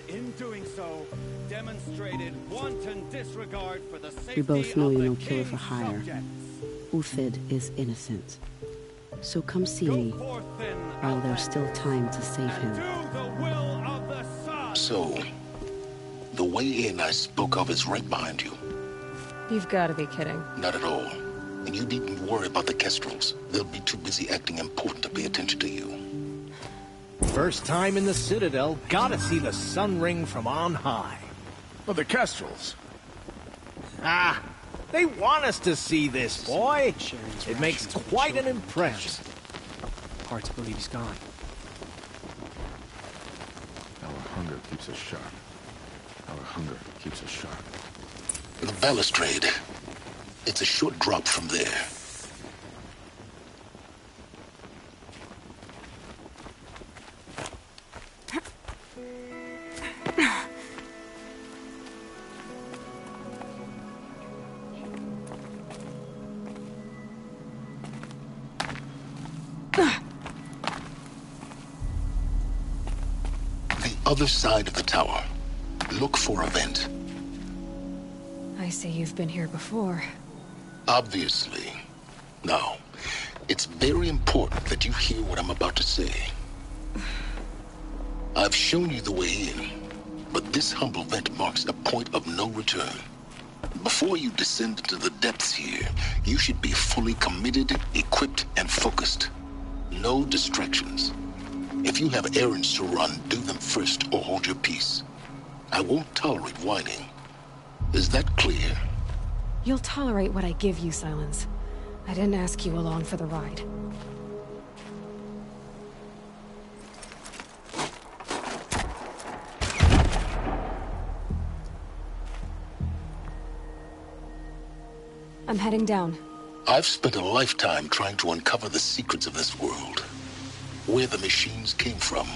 In doing so, demonstrated wanton disregard for the We both know you're no killer for hire. Uthid is innocent. So come see me while there's still time to save him. So, the way in I spoke of is right behind you. You've got to be kidding. Not at all. And you needn't worry about the Kestrels. They'll be too busy acting important to pay attention to you. First time in the Citadel, gotta see the sun ring from on high. Well, the Kestrels. Ah, they want us to see this, boy. It makes quite an impression. Hard to believe he's gone. Our hunger keeps us sharp. Our hunger keeps us sharp. The balustrade. It's a short drop from there. Other side of the tower. Look for a vent. I see you've been here before. Obviously. Now, it's very important that you hear what I'm about to say. I've shown you the way in, but this humble vent marks a point of no return. Before you descend into the depths here, you should be fully committed, equipped, and focused. No distractions. If you have errands to run, do them first or hold your peace. I won't tolerate whining. Is that clear? You'll tolerate what I give you, Silence. I didn't ask you along for the ride. I'm heading down. I've spent a lifetime trying to uncover the secrets of this world. Where the machines came from.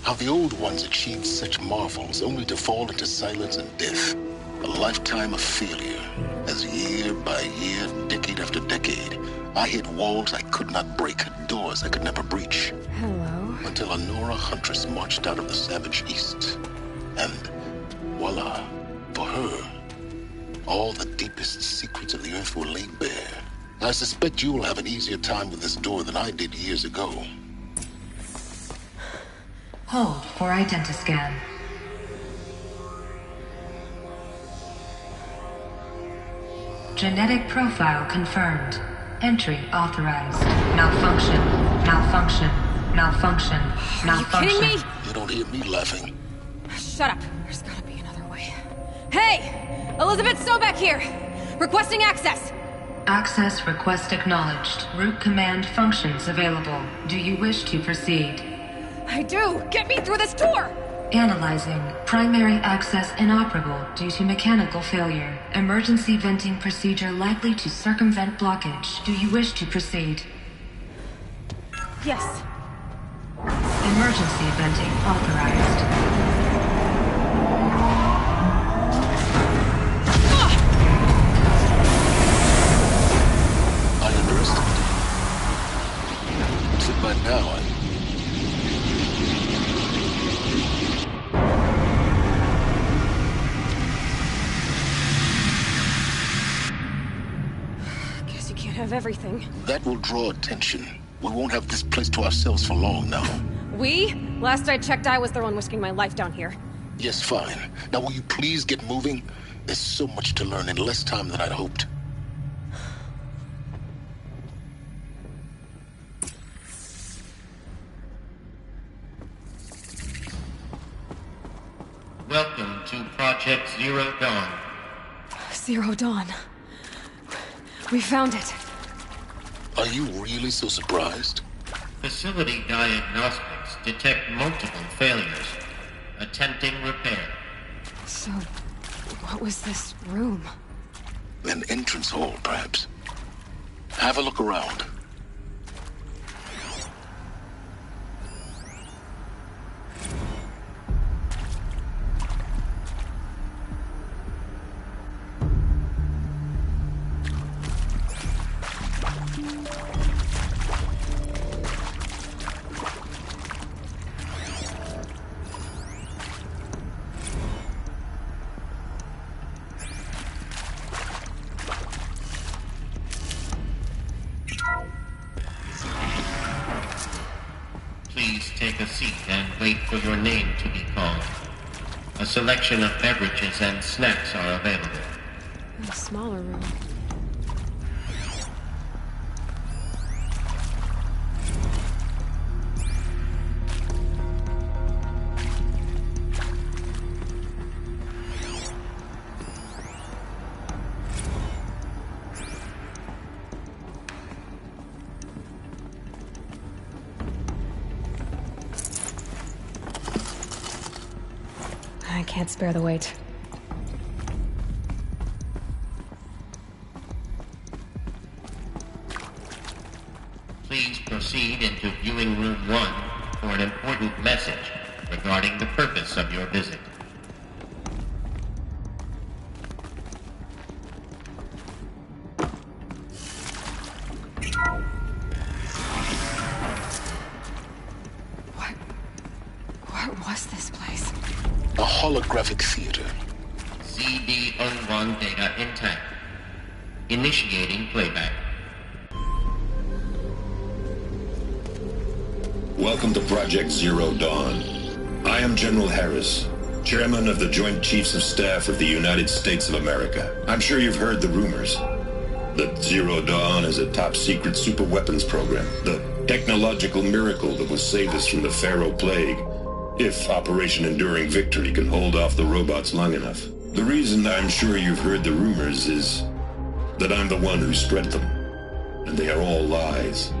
How the old ones achieved such marvels only to fall into silence and death. A lifetime of failure. As year by year, decade after decade, I hit walls I could not break, doors I could never breach. Hello. Until a Nora huntress marched out of the savage east. And voila, for her, all the deepest secrets of the Earth were laid bare. I suspect you will have an easier time with this door than I did years ago. Hold for identiscan. Genetic profile confirmed. Entry authorized. Malfunction. Malfunction. Malfunction. Malfunction. Are you kidding me? You don't hear me laughing. Shut up. There's gotta be another way. Hey! Elizabeth Sobek here! Requesting access! Access request acknowledged. Root command functions available. Do you wish to proceed? I do! Get me through this door! Analyzing. Primary access inoperable due to mechanical failure. Emergency venting procedure likely to circumvent blockage. Do you wish to proceed? Yes. Emergency venting authorized. I underestimated. Except by now, Guess you can't have everything. that will draw attention. We won't have this place to ourselves for long now. We? Last I checked, I was the one risking my life down here. Yes, fine. Now will you please get moving? There's so much to learn in less time than I'd hoped. Welcome to Project Zero Dawn. Zero Dawn. We found it. Are you really so surprised? Facility diagnostics detect multiple failures. Attempting repair. So, what was this room? An entrance hall, perhaps. Have a look around. Please take a seat and wait for your name to be called. A selection of beverages and snacks are available. A smaller room. I can't spare the weight. Please proceed into viewing room 1 for an important message regarding the purpose of your visit. What was this place? A holographic theater. CD01 data intact. Initiating playback. Welcome to Project Zero Dawn. I am General Harris, Chairman of the Joint Chiefs of Staff of the United States of America. I'm sure you've heard the rumors that Zero Dawn is a top-secret superweapons program, the technological miracle that will save us from the Pharaoh Plague, if Operation Enduring Victory can hold off the robots long enough. The reason I'm sure you've heard the rumors is that I'm the one who spread them, and they are all lies.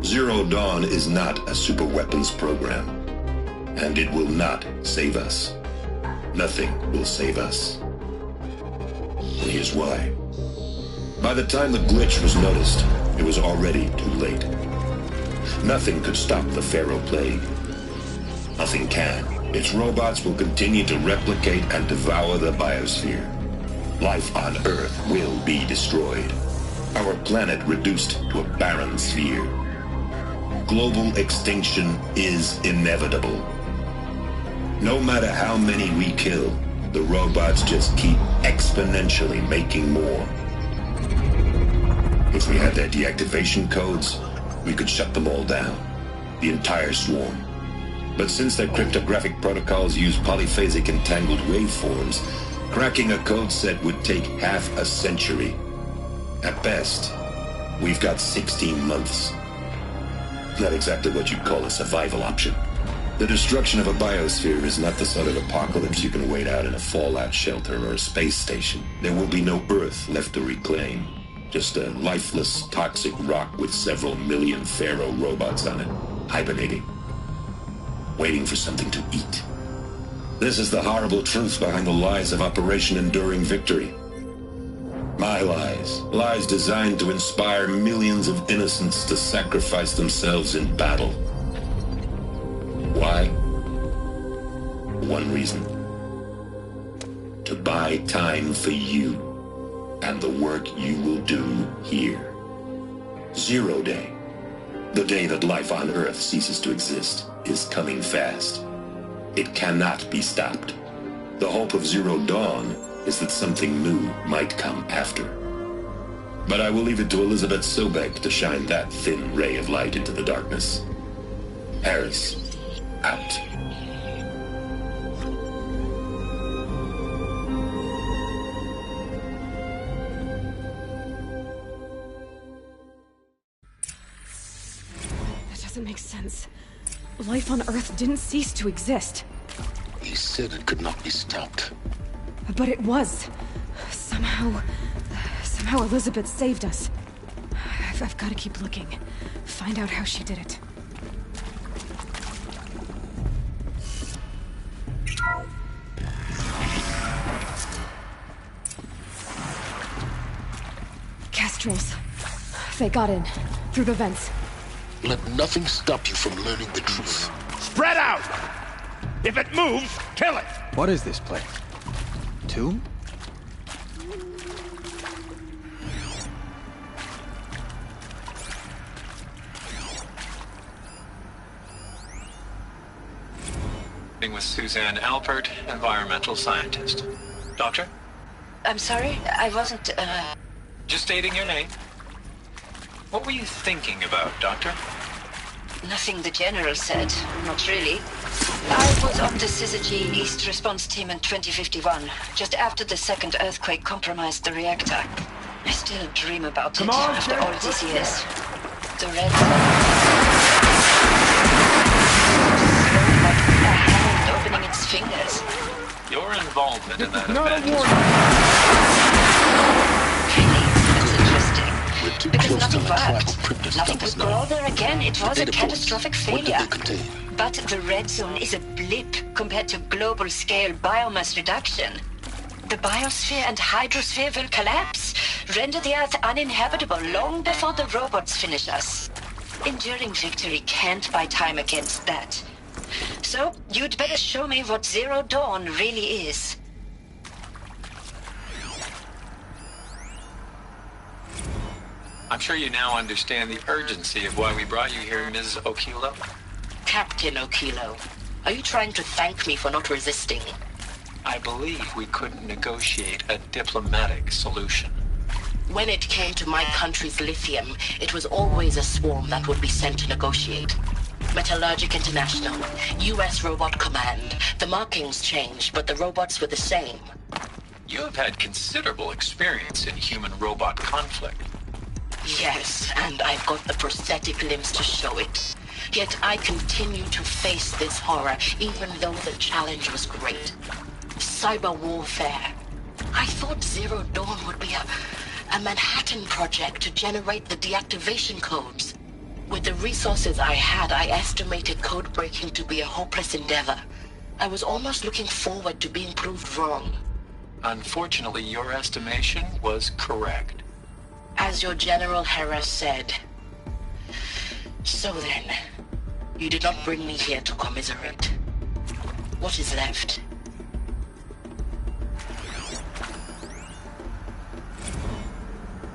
Zero Dawn is not a superweapons program, and it will not save us. Nothing will save us. And here's why. By the time the glitch was noticed, it was already too late. Nothing could stop the Pharaoh Plague. Nothing can. Its robots will continue to replicate and devour the biosphere. Life on Earth will be destroyed. Our planet reduced to a barren sphere. Global extinction is inevitable. No matter how many we kill, The robots just keep exponentially making more. If we had their deactivation codes, we could shut them all down. The entire swarm. But since their cryptographic protocols use polyphasic entangled waveforms, cracking a code set would take half a century. At best, we've got 16 months. Not exactly what you'd call a survival option. The destruction of a biosphere is not the sort of apocalypse you can wait out in a fallout shelter or a space station. There will be no Earth left to reclaim. Just a lifeless, toxic rock with several million Pharaoh robots on it, hibernating, waiting for something to eat. This is the horrible truth behind the lies of Operation Enduring Victory. My lies. Lies designed to inspire millions of innocents to sacrifice themselves in battle. Why? One reason. To buy time for you and the work you will do here. 0 Day, the day that life on Earth ceases to exist, is coming fast. It cannot be stopped. The hope of Zero Dawn is that something new might come after. But I will leave it to Elizabeth Sobek to shine that thin ray of light into the darkness. Harris, out. That doesn't make sense. Life on Earth didn't cease to exist. He said it could not be stopped. But it was. Somehow Elizabeth saved us. I've got to keep looking. Find out how she did it. Kestrels. They got in. Through the vents. Let nothing stop you from learning the truth. Spread out! If it moves, kill it! What is this place? Tomb? With Suzanne Alpert, environmental scientist. Doctor? I'm sorry, I wasn't, Just stating your name. What were you thinking about, Doctor? Nothing the General said. Not really. I was on the Syzygy East response team in 2051, just after the second earthquake compromised the reactor. I still dream about it after all these years. The red opening its fingers. Your involvement in that event is because nothing worked. Nothing could grow there again. It was a catastrophic failure. But the red zone is a blip compared to global-scale biomass reduction. The biosphere and hydrosphere will collapse, render the Earth uninhabitable long before the robots finish us. Enduring Victory can't buy time against that. So, you'd better show me what Zero Dawn really is. I'm sure you now understand the urgency of why we brought you here, Ms. Okilo. Captain Okilo, are you trying to thank me for not resisting? I believe we couldn't negotiate a diplomatic solution. When it came to my country's lithium, it was always a swarm that would be sent to negotiate. Metallurgic International, U.S. Robot Command. The markings changed, but the robots were the same. You have had considerable experience in human-robot conflict. Yes, and I've got the prosthetic limbs to show it. Yet I continue to face this horror, even though the challenge was great. Cyber warfare. I thought Zero Dawn would be a Manhattan project to generate the deactivation codes. With the resources I had, I estimated code breaking to be a hopeless endeavor. I was almost looking forward to being proved wrong. Unfortunately, your estimation was correct. As your General Hera said. So then, you did not bring me here to commiserate. What is left?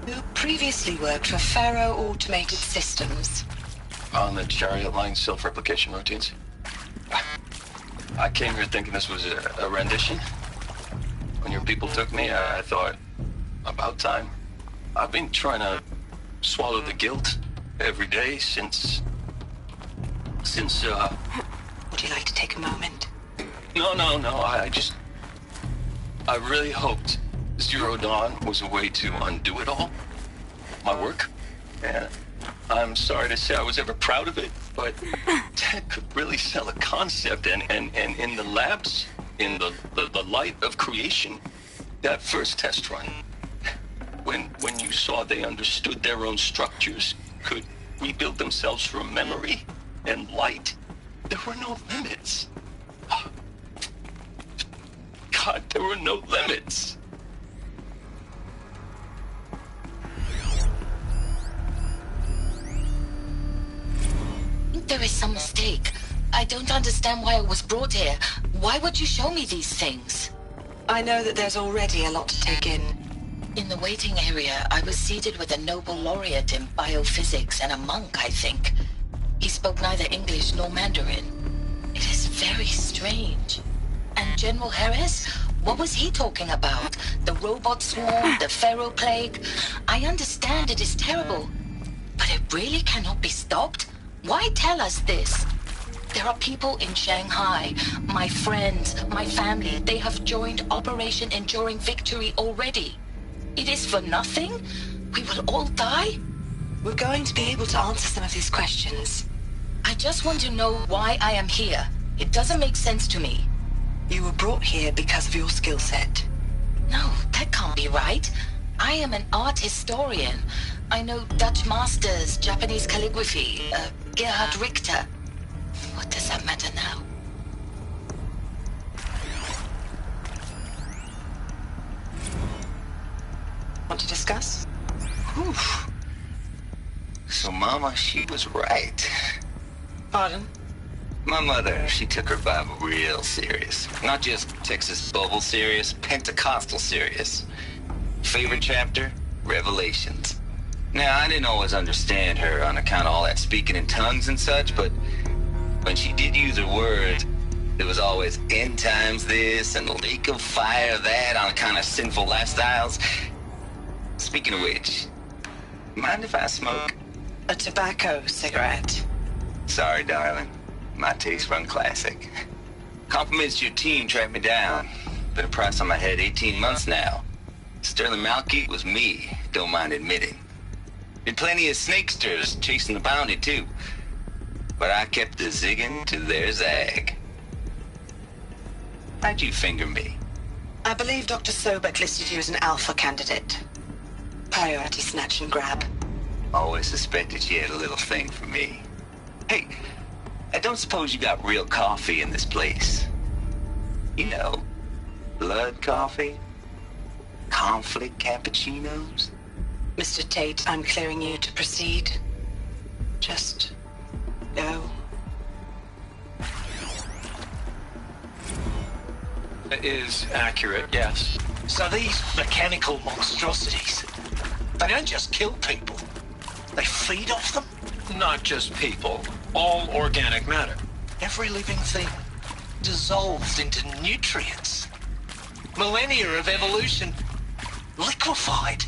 You previously worked for Pharaoh Automated Systems. On the Chariot Line self-replication routines? I came here thinking this was a rendition. people took me, I thought, about time. I've been trying to swallow the guilt every day since... Would you like to take a moment? No, I really hoped Zero Dawn was a way to undo it all. My work. And I'm sorry to say I was ever proud of it, but Ted could really sell a concept, and in the labs, in the light of creation, that first test run, when you saw they understood their own structures, could rebuild themselves from memory and light, there were no limits. God, there were no limits. There is some mistake. I don't understand why I was brought here. Why would you show me these things? I know that there's already a lot to take in. In the waiting area, I was seated with a Nobel laureate in biophysics and a monk, I think. He spoke neither English nor Mandarin. It is very strange. And General Harris? What was he talking about? The robot swarm, the Pharaoh plague? I understand it is terrible, but it really cannot be stopped? Why tell us this? There are people in Shanghai, my friends, my family. They have joined Operation Enduring Victory already. It is for nothing? We will all die? We're going to be able to answer some of these questions. I just want to know why I am here. It doesn't make sense to me. You were brought here because of your skill set. No, that can't be right. I am an art historian. I know Dutch masters, Japanese calligraphy, Gerhard Richter. What does that matter now? Want to discuss? Whew. So Mama, she was right. Pardon? My mother, she took her Bible real serious. Not just Texas Bible serious, Pentecostal serious. Favorite chapter? Revelations. Now, I didn't always understand her on account of all that speaking in tongues and such, but when she did use her words, there was always end times this and lake of fire that on account of sinful lifestyles. Speaking of which, mind if I smoke? A tobacco cigarette. Sorry, darling. My taste run classic. Compliments to your team tracked me down. Been a price on my head 18 months now. Sterling Malky was me, don't mind admitting. Been plenty of snakesters chasing the bounty, too. But I kept the zigging to their zag. How'd you finger me? I believe Dr. Sobek listed you as an alpha candidate. Priority snatch and grab. Always suspected she had a little thing for me. Hey, I don't suppose you got real coffee in this place. You know, blood coffee? Conflict cappuccinos? Mr. Tate, I'm clearing you to proceed. Just go. It is accurate, yes. So these mechanical monstrosities, they don't just kill people. They feed off them? Not just people. All organic matter. Every living thing dissolves into nutrients. Millennia of evolution liquefied.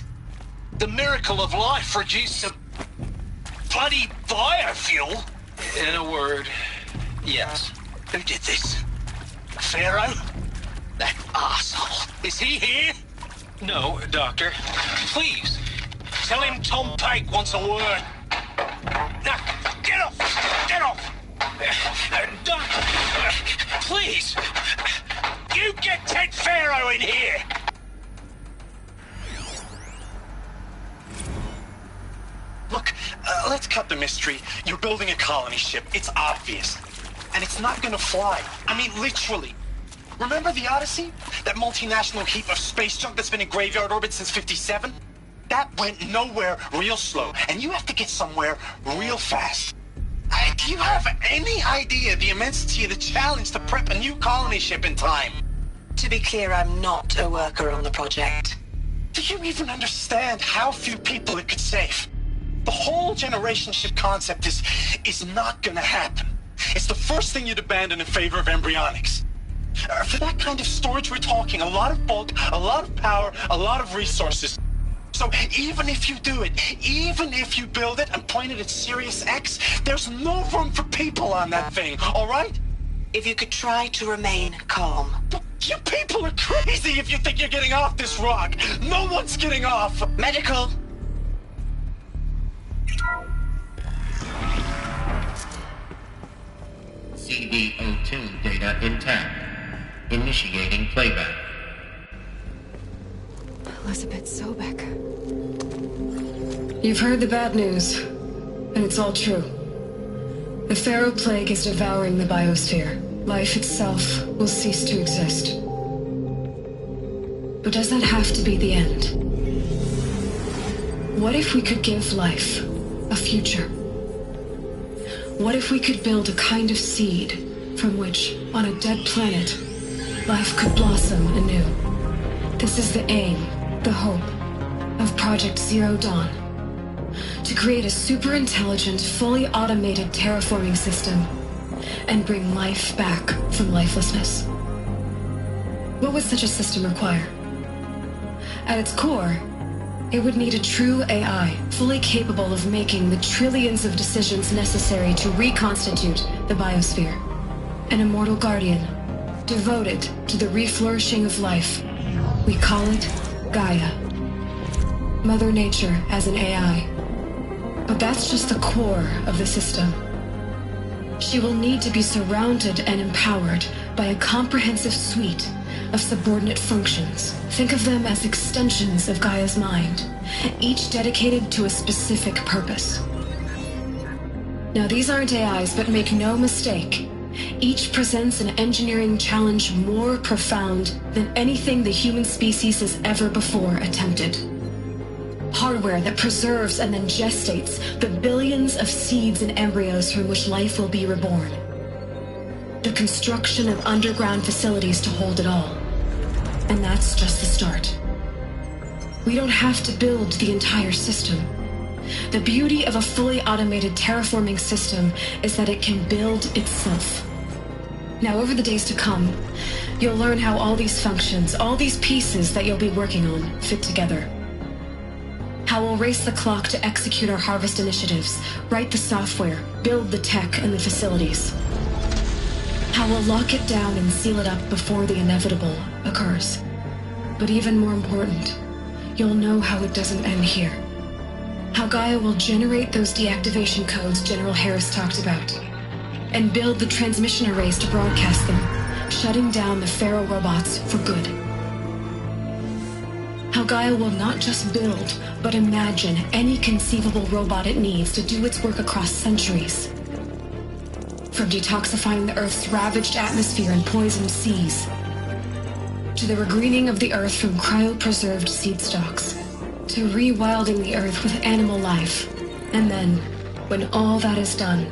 The miracle of life reduced to bloody biofuel. In a word, yes. Who did this? Pharaoh? That arsehole. Is he here? No, Doctor. Please, tell him Tom Pike wants a word. Now, get off! Get off! Doctor, please! You get Ted Pharaoh in here! Look, let's cut the mystery. You're building a colony ship. It's obvious. And it's not gonna fly. I mean, literally. Remember the Odyssey? That multinational heap of space junk that's been in graveyard orbit since 57? That went nowhere real slow. And you have to get somewhere real fast. Do you have any idea the immensity of the challenge to prep a new colony ship in time? To be clear, I'm not a worker on the project. Do you even understand how few people it could save? The whole generation ship concept is not gonna happen. It's the first thing you'd abandon in favor of embryonics. For that kind of storage we're talking, a lot of bulk, a lot of power, a lot of resources. So even if you do it, even if you build it and point it at Sirius X, there's no room for people on that thing, all right? If you could try to remain calm. You people are crazy if you think you're getting off this rock. No one's getting off. Medical. CD02 data intact. Initiating playback. Elizabeth Sobek. You've heard the bad news, and it's all true. The Pharaoh Plague is devouring the biosphere. Life itself will cease to exist. But does that have to be the end? What if we could give life a future? What if we could build a kind of seed from which, on a dead planet, life could blossom anew? This is the aim, the hope, of Project Zero Dawn. To create a super-intelligent, fully automated terraforming system and bring life back from lifelessness. What would such a system require? At its core, it would need a true AI, fully capable of making the trillions of decisions necessary to reconstitute the biosphere. An immortal guardian, devoted to the reflourishing of life. We call it Gaia. Mother Nature as an AI. But that's just the core of the system. She will need to be surrounded and empowered by a comprehensive suite of subordinate functions. Think of them as extensions of Gaia's mind, each dedicated to a specific purpose. Now, these aren't AIs, but make no mistake, each presents an engineering challenge more profound than anything the human species has ever before attempted. Hardware that preserves and then gestates the billions of seeds and embryos from which life will be reborn. The construction of underground facilities to hold it all. And that's just the start. We don't have to build the entire system. The beauty of a fully automated terraforming system is that it can build itself. Now, over the days to come, you'll learn how all these functions, all these pieces that you'll be working on, fit together. How we'll race the clock to execute our harvest initiatives, write the software, build the tech and the facilities. How we'll lock it down and seal it up before the inevitable occurs. But even more important, you'll know how it doesn't end here. How Gaia will generate those deactivation codes General Harris talked about, and build the transmission arrays to broadcast them, shutting down the Pharaoh robots for good. How Gaia will not just build, but imagine any conceivable robot it needs to do its work across centuries. From detoxifying the Earth's ravaged atmosphere and poisoned seas, to the regreening of the Earth from cryopreserved seed stalks, to rewilding the Earth with animal life. And then, when all that is done,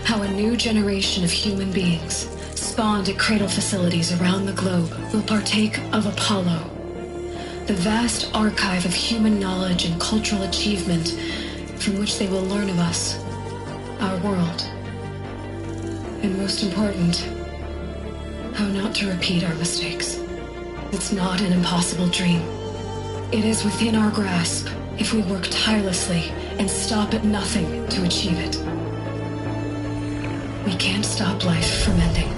how a new generation of human beings, spawned at cradle facilities around the globe, will partake of Apollo, the vast archive of human knowledge and cultural achievement from which they will learn of us, our world. And most important, how not to repeat our mistakes. It's not an impossible dream. It is within our grasp if we work tirelessly and stop at nothing to achieve it. We can't stop life from ending.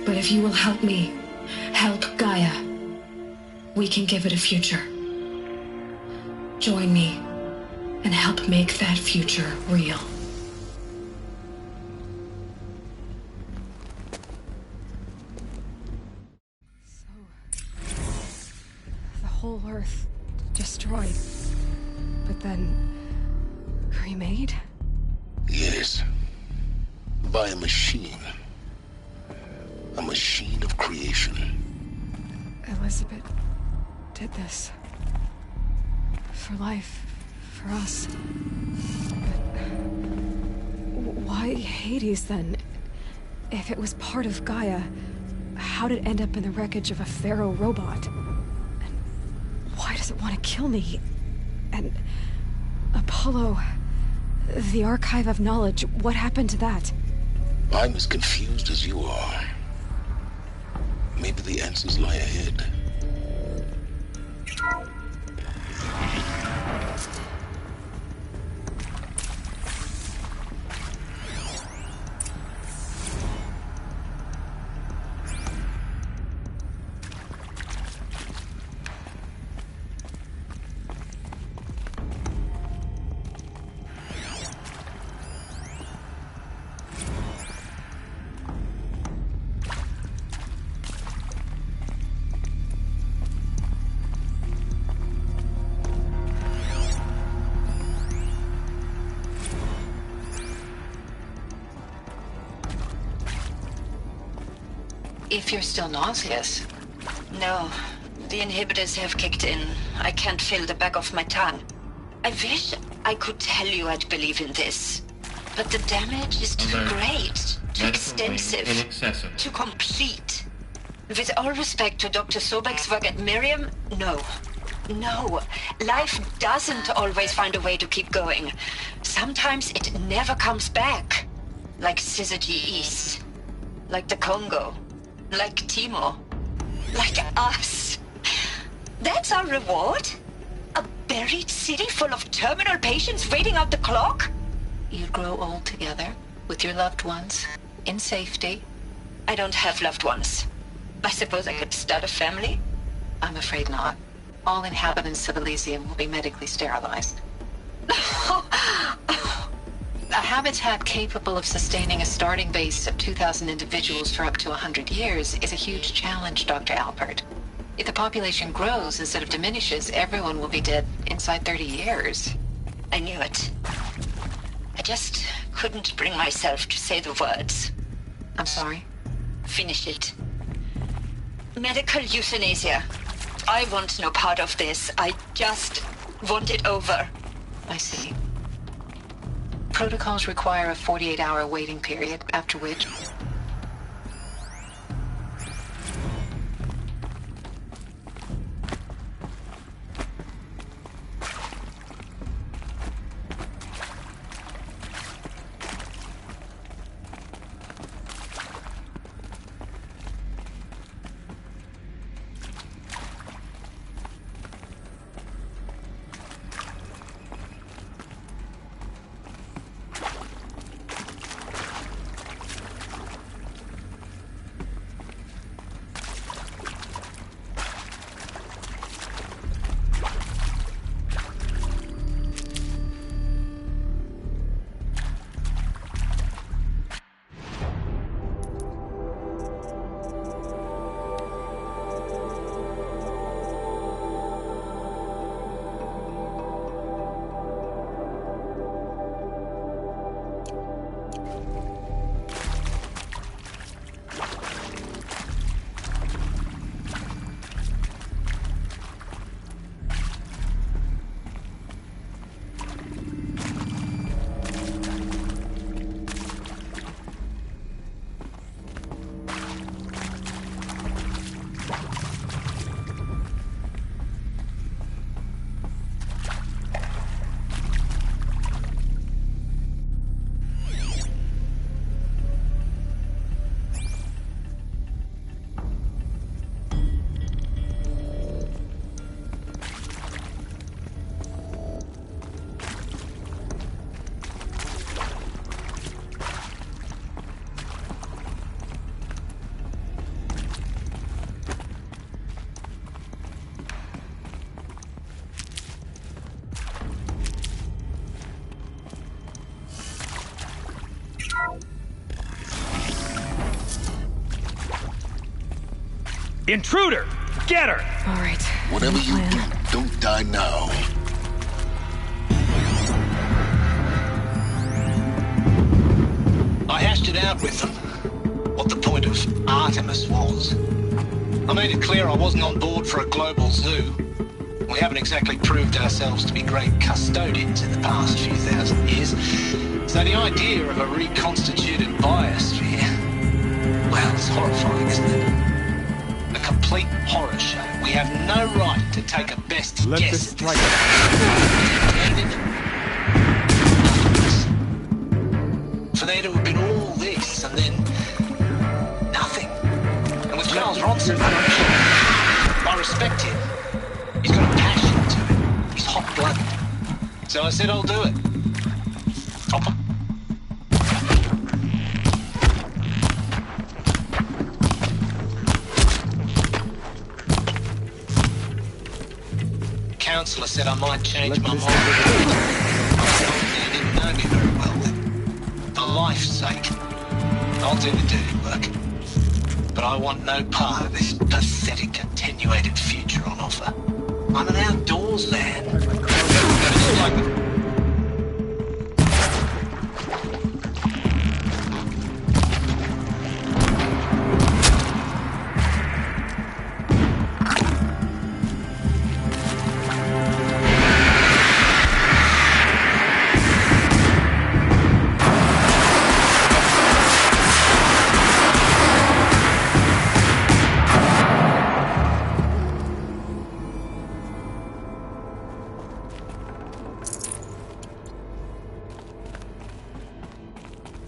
But if you will help me, help Gaia, we can give it a future. Join me and help make that future real. The whole Earth destroyed, but then remade? Yes. By a machine. A machine of creation. Elizabeth did this. For life. For us. But why Hades, then? If it was part of Gaia, how did it end up in the wreckage of a Pharaoh robot? And why does it want to kill me? And Apollo, the archive of knowledge, what happened to that? I'm as confused as you are. Maybe the answers lie ahead. If you're still nauseous. No, the inhibitors have kicked in. I can't feel the back of my tongue. I wish I could tell you I'd believe in this. But the damage is too great, too extensive, too complete. With all respect to Dr. Sobek's work at Miriam, no. No, life doesn't always find a way to keep going. Sometimes it never comes back. Like Syzygy East. Like the Congo. Like Timo. Like us. That's our reward? A buried city full of terminal patients waiting out the clock? You'd grow old together, with your loved ones, in safety. I don't have loved ones. I suppose I could start a family? I'm afraid not. All inhabitants of Elysium will be medically sterilized. A habitat capable of sustaining a starting base of 2,000 individuals for up to 100 years is a huge challenge, Dr. Alpert. If the population grows instead of diminishes, everyone will be dead inside 30 years. I knew it. I just couldn't bring myself to say the words. I'm sorry? Finish it. Medical euthanasia. I want no part of this. I just want it over. I see. Protocols require a 48-hour waiting period, after which... Intruder! Get her! All right. Whatever you do, don't die now. I hashed it out with them. What the point of Artemis was. I made it clear I wasn't on board for a global zoo. We haven't exactly proved ourselves to be great custodians in the past few thousand years. So the idea of a reconstituted biosphere, well, it's horrifying, isn't it? A complete horror show. We have no right to take a best Let guess this at strike. For there to have been all this and then nothing. And with Charles Ronson answer that I respect him. He's got a passion to it. He's hot-blooded. So I said I'll do it. Counselor said I might change my mind. He didn't know me very well. For life's sake, I'll do the dirty work. But I want no part of this pathetic attenuated future on offer. I'm an outdoors man. Just like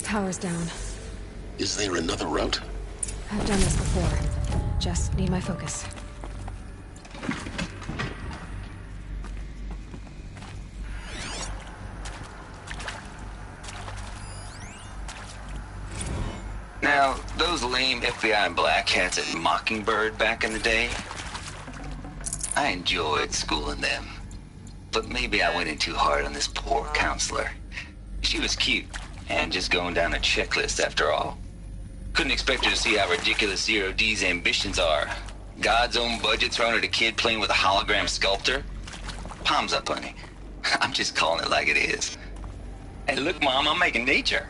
Power's down. Is there another route? I've done this before. Just need my focus. Now, those lame FBI black hats at Mockingbird back in the day, I enjoyed schooling them. But maybe I went in too hard on this poor counselor. She was cute, and just going down a checklist after all. Couldn't expect her to see how ridiculous Zero D's ambitions are. God's own budget thrown at a kid playing with a hologram sculptor? Palms up, honey. I'm just calling it like it is. Hey, look, Mom, I'm making nature.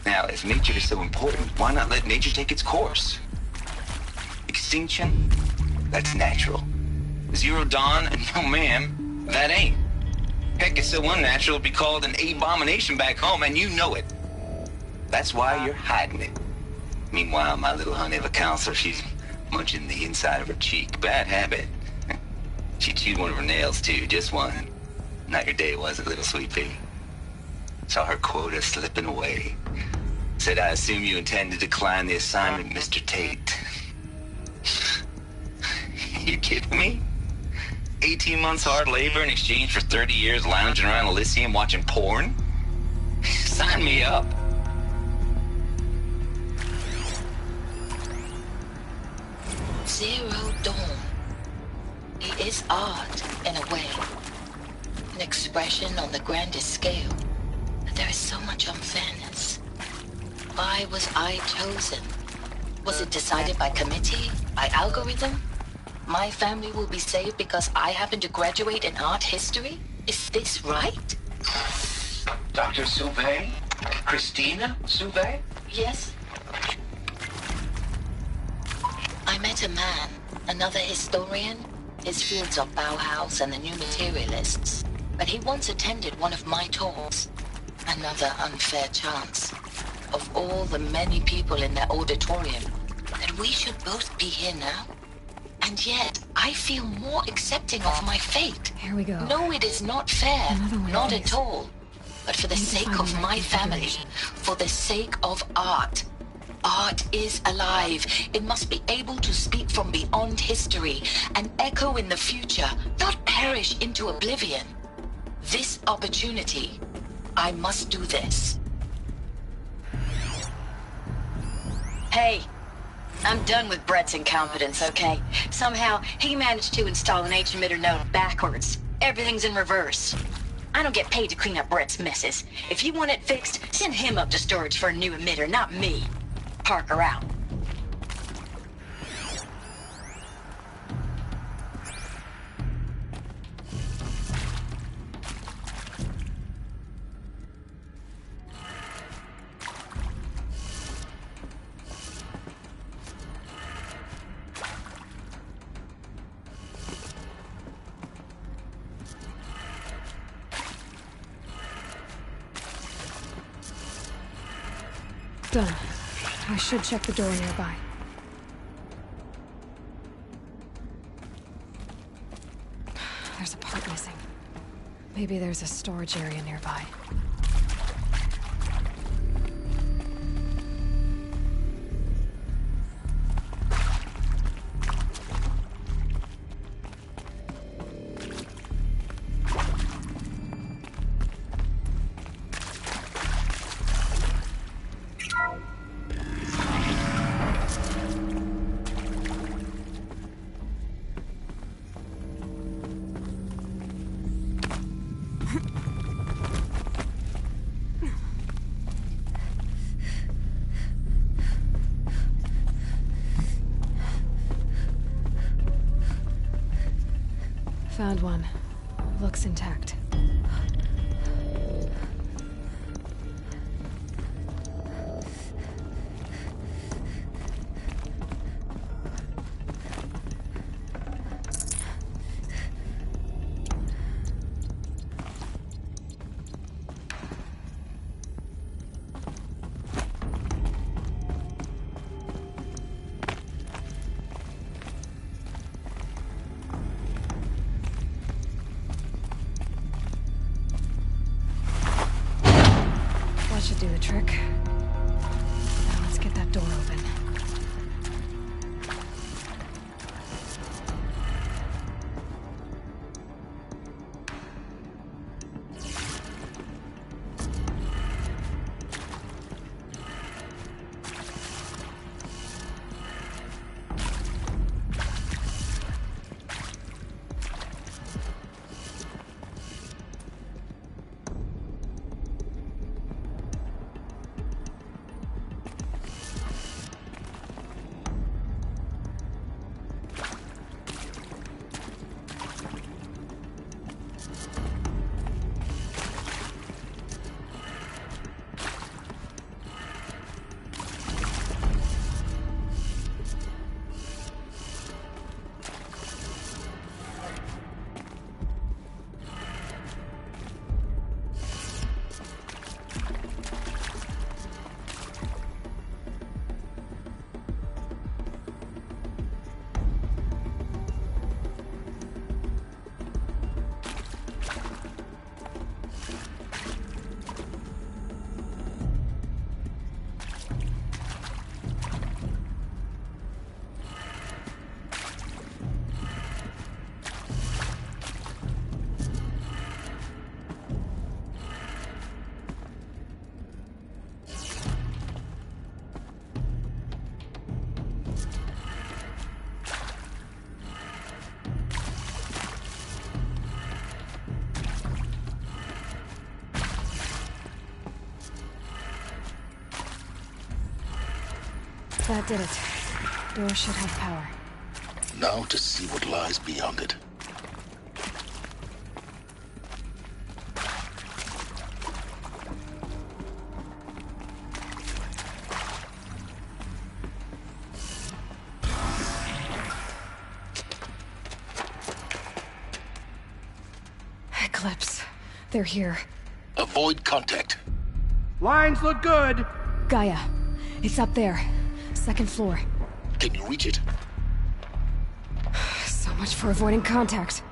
Now, if nature is so important, why not let nature take its course? Extinction? That's natural. Zero Dawn? No, ma'am, that ain't. Heck, it's so unnatural it'd be called an abomination back home, and you know it. That's why you're hiding it. Meanwhile, my little honey of a counselor, she's munching the inside of her cheek. Bad habit. She chewed one of her nails, too, just one. Not your day, was it, little sweet pea? Saw her quota slipping away. Said, I assume you intend to decline the assignment, Mr. Tate. You kidding me? 18 months hard labor in exchange for 30 years lounging around Elysium watching porn? Sign me up. Zero Dawn. It is art, in a way. An expression on the grandest scale. But there is so much unfairness. Why was I chosen? Was it decided by committee? By algorithm? My family will be saved because I happen to graduate in art history? Is this right? Dr. Sauvé? Christina Sauvé? Yes. I met a man, another historian. His fields are Bauhaus and the New Materialists. But he once attended one of my talks. Another unfair chance. Of all the many people in that auditorium, that we should both be here now. And yet, I feel more accepting of my fate. Here we go. No, it is not fair. Not at all. But for the sake of my family, for the sake of art. Art is alive. It must be able to speak from beyond history and echo in the future, not perish into oblivion. This opportunity, I must do this. Hey, I'm done with Brett's incompetence, okay? Somehow, he managed to install an H-emitter node backwards. Everything's in reverse. I don't get paid to clean up Brett's messes. If you want it fixed, send him up to storage for a new emitter, not me. Parker out. Done. I should check the door nearby. There's a part missing. Maybe there's a storage area nearby. Found one. Looks intact. Should do the trick. Now let's get that door open. That did it. Door should have power. Now to see what lies beyond it. Eclipse. They're here. Avoid contact. Lines look good. Gaia. It's up there. Second floor. Can you reach it? So much for avoiding contact.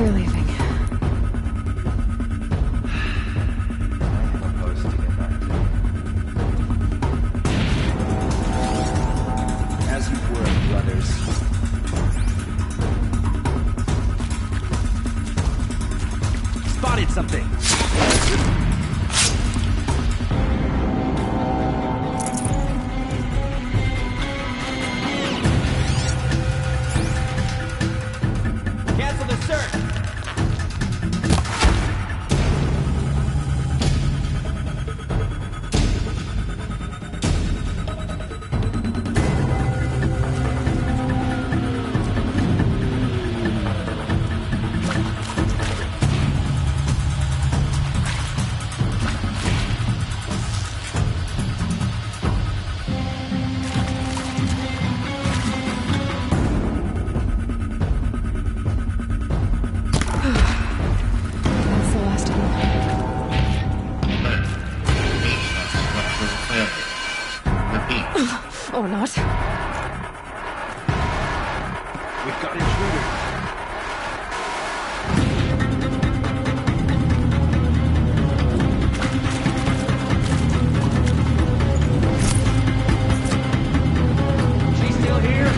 you're leaving. As you were, brothers. Spotted something! Cancel the search! That's the last of them. Repeat. Or not. We've got intruders. She's still here?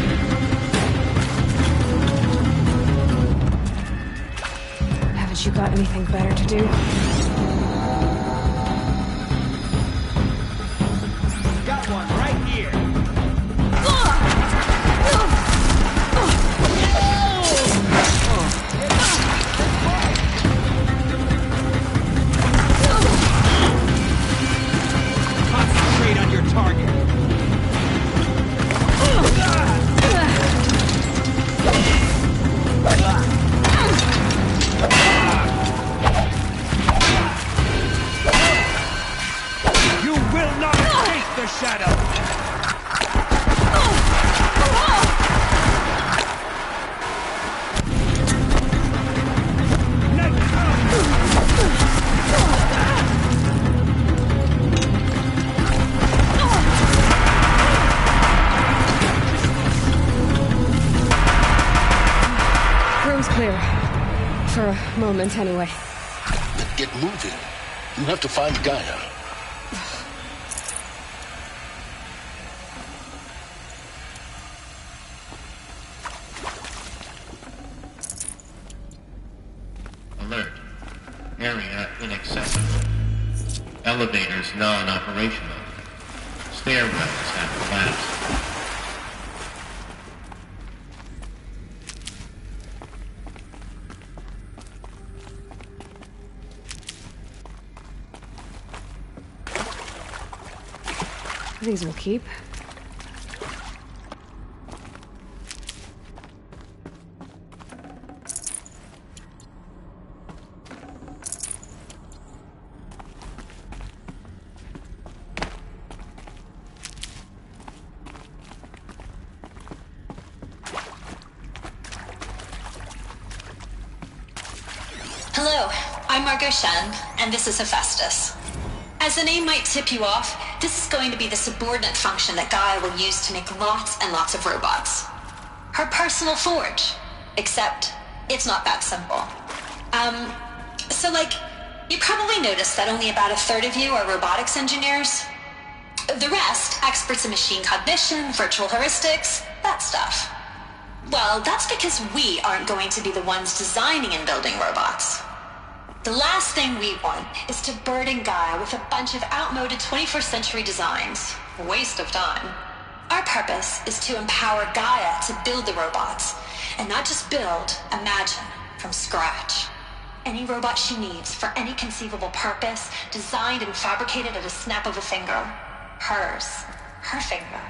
Haven't you got anything better to do? Got one right here. Concentrate on your target. You will not escape the shadow. Room's clear. For a moment, anyway. Then get moving. You have to find Gaia. Alert. Area inaccessible. Elevators non-operational. Stairwells have collapsed. These will keep. Hello, I'm Margot Shen, and this is Hephaestus. As the name might tip you off, this is going to be the subordinate function that Gaia will use to make lots and lots of robots. Her personal forge. Except, it's not that simple. You probably noticed that only about a third of you are robotics engineers. The rest, experts in machine cognition, virtual heuristics, that stuff. Well, that's because we aren't going to be the ones designing and building robots. The last thing we want is to burden Gaia with a bunch of outmoded 21st century designs. Waste of time. Our purpose is to empower Gaia to build the robots, and not just build, imagine, from scratch. Any robot she needs for any conceivable purpose, designed and fabricated at a snap of a finger. Hers. Her finger.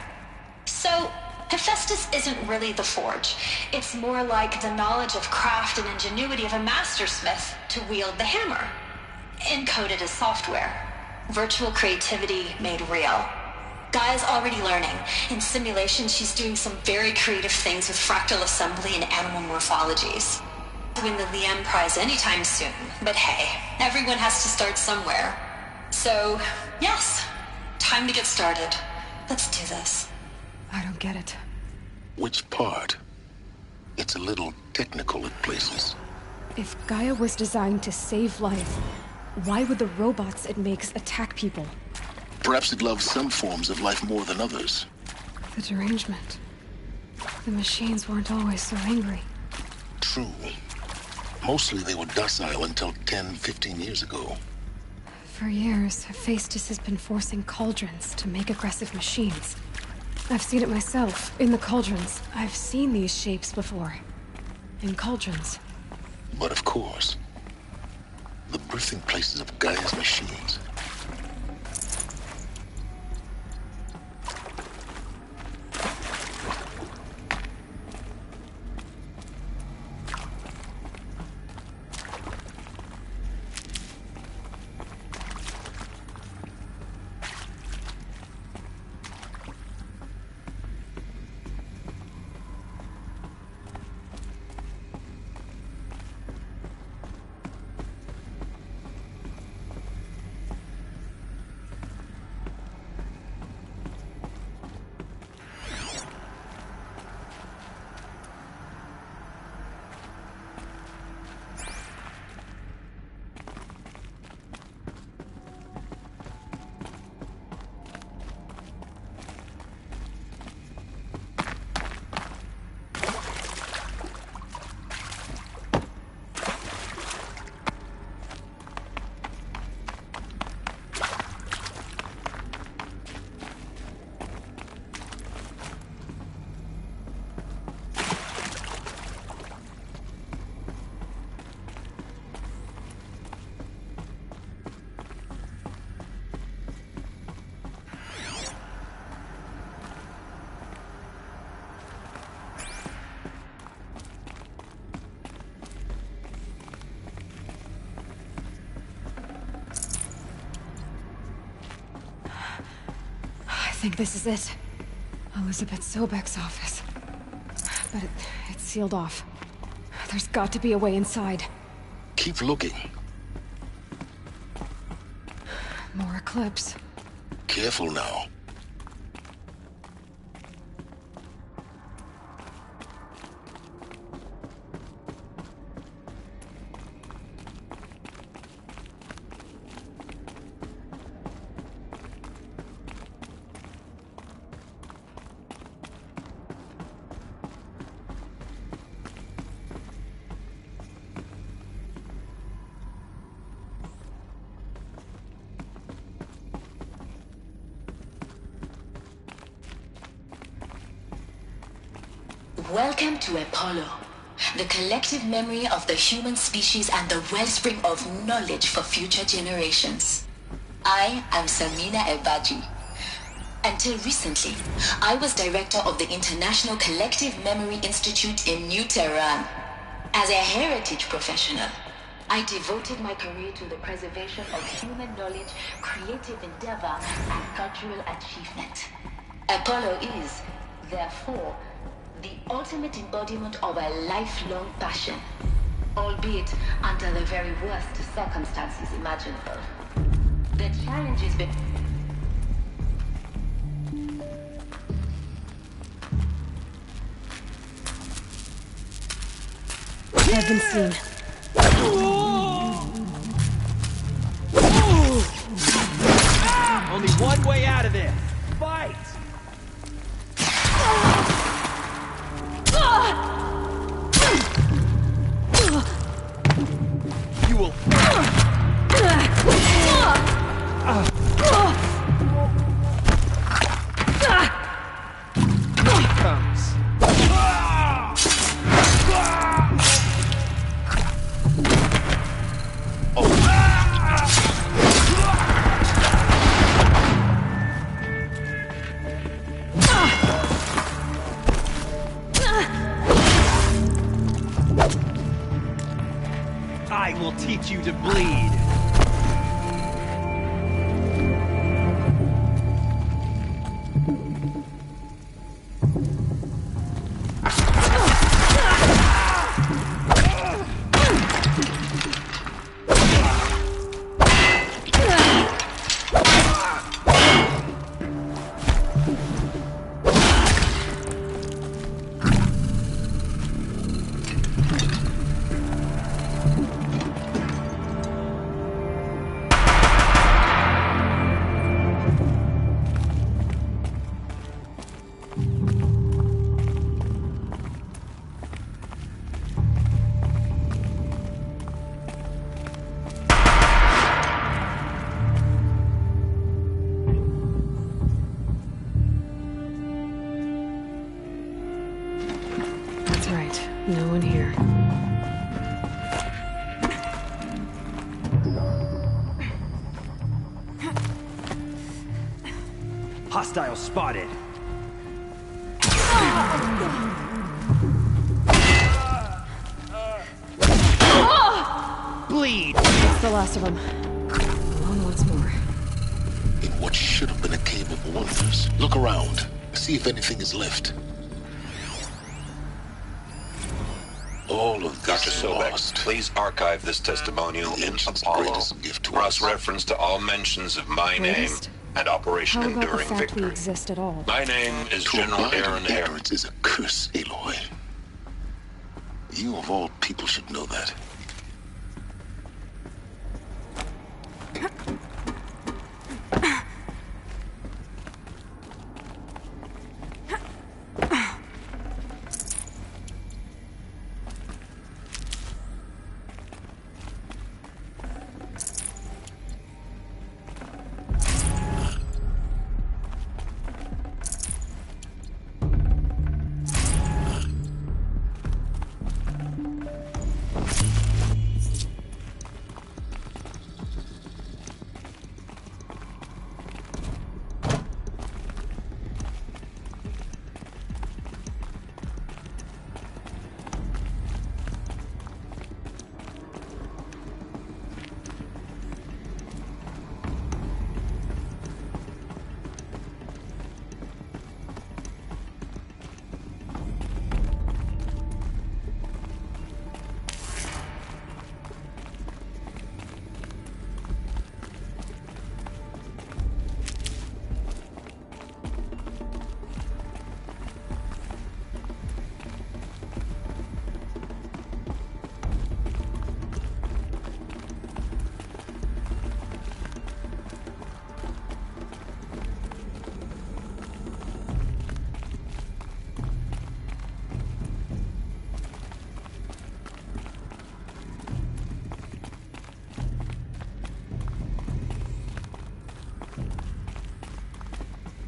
So, Hephaestus isn't really the forge. It's more like the knowledge of craft and ingenuity of a mastersmith to wield the hammer. Encoded as software. Virtual creativity made real. Gaia's already learning. In simulation, she's doing some very creative things with fractal assembly and animal morphologies. Win the Liam Prize anytime soon, but hey, everyone has to start somewhere. So, yes, time to get started. Let's do this. I don't get it. Which part? It's a little technical at places. If Gaia was designed to save life, why would the robots it makes attack people? Perhaps it loves some forms of life more than others. The derangement. The machines weren't always so angry. True. Mostly they were docile until 10, 15 years ago. For years, Hephaestus has been forcing cauldrons to make aggressive machines. I've seen it myself, in the cauldrons. I've seen these shapes before. In cauldrons. But of course, the birthing places of Gaia's machines. I think this is it. Elizabeth Sobek's office. But it's sealed off. There's got to be a way inside. Keep looking. More Eclipse. Careful now. Welcome to Apollo, the collective memory of the human species and the wellspring of knowledge for future generations. I am Samina Ebaji. Until recently, I was director of the International Collective Memory Institute in New Tehran. As a heritage professional, I devoted my career to the preservation of human knowledge, creative endeavor, and cultural achievement. Apollo is, therefore, the ultimate embodiment of a lifelong passion, albeit under the very worst circumstances imaginable. The challenge has been... I've been seen. Only one way out of this. Fight! You will... Comes. I will teach you to bleed. here. Hostile spotted. Bleed! That's the last of them. On once more. In what should have been a cave of wonders, look around. See if anything is left. All of this Dr. is Sobek, lost. please archive this testimonial in Apollo. Cross-reference to all mentions of my Greatest? name and Operation How about the Enduring fact we Victory. exist at all? My name is To General abide in Aaron Harris. ignorance is a curse, Aloy. You of all people should know that.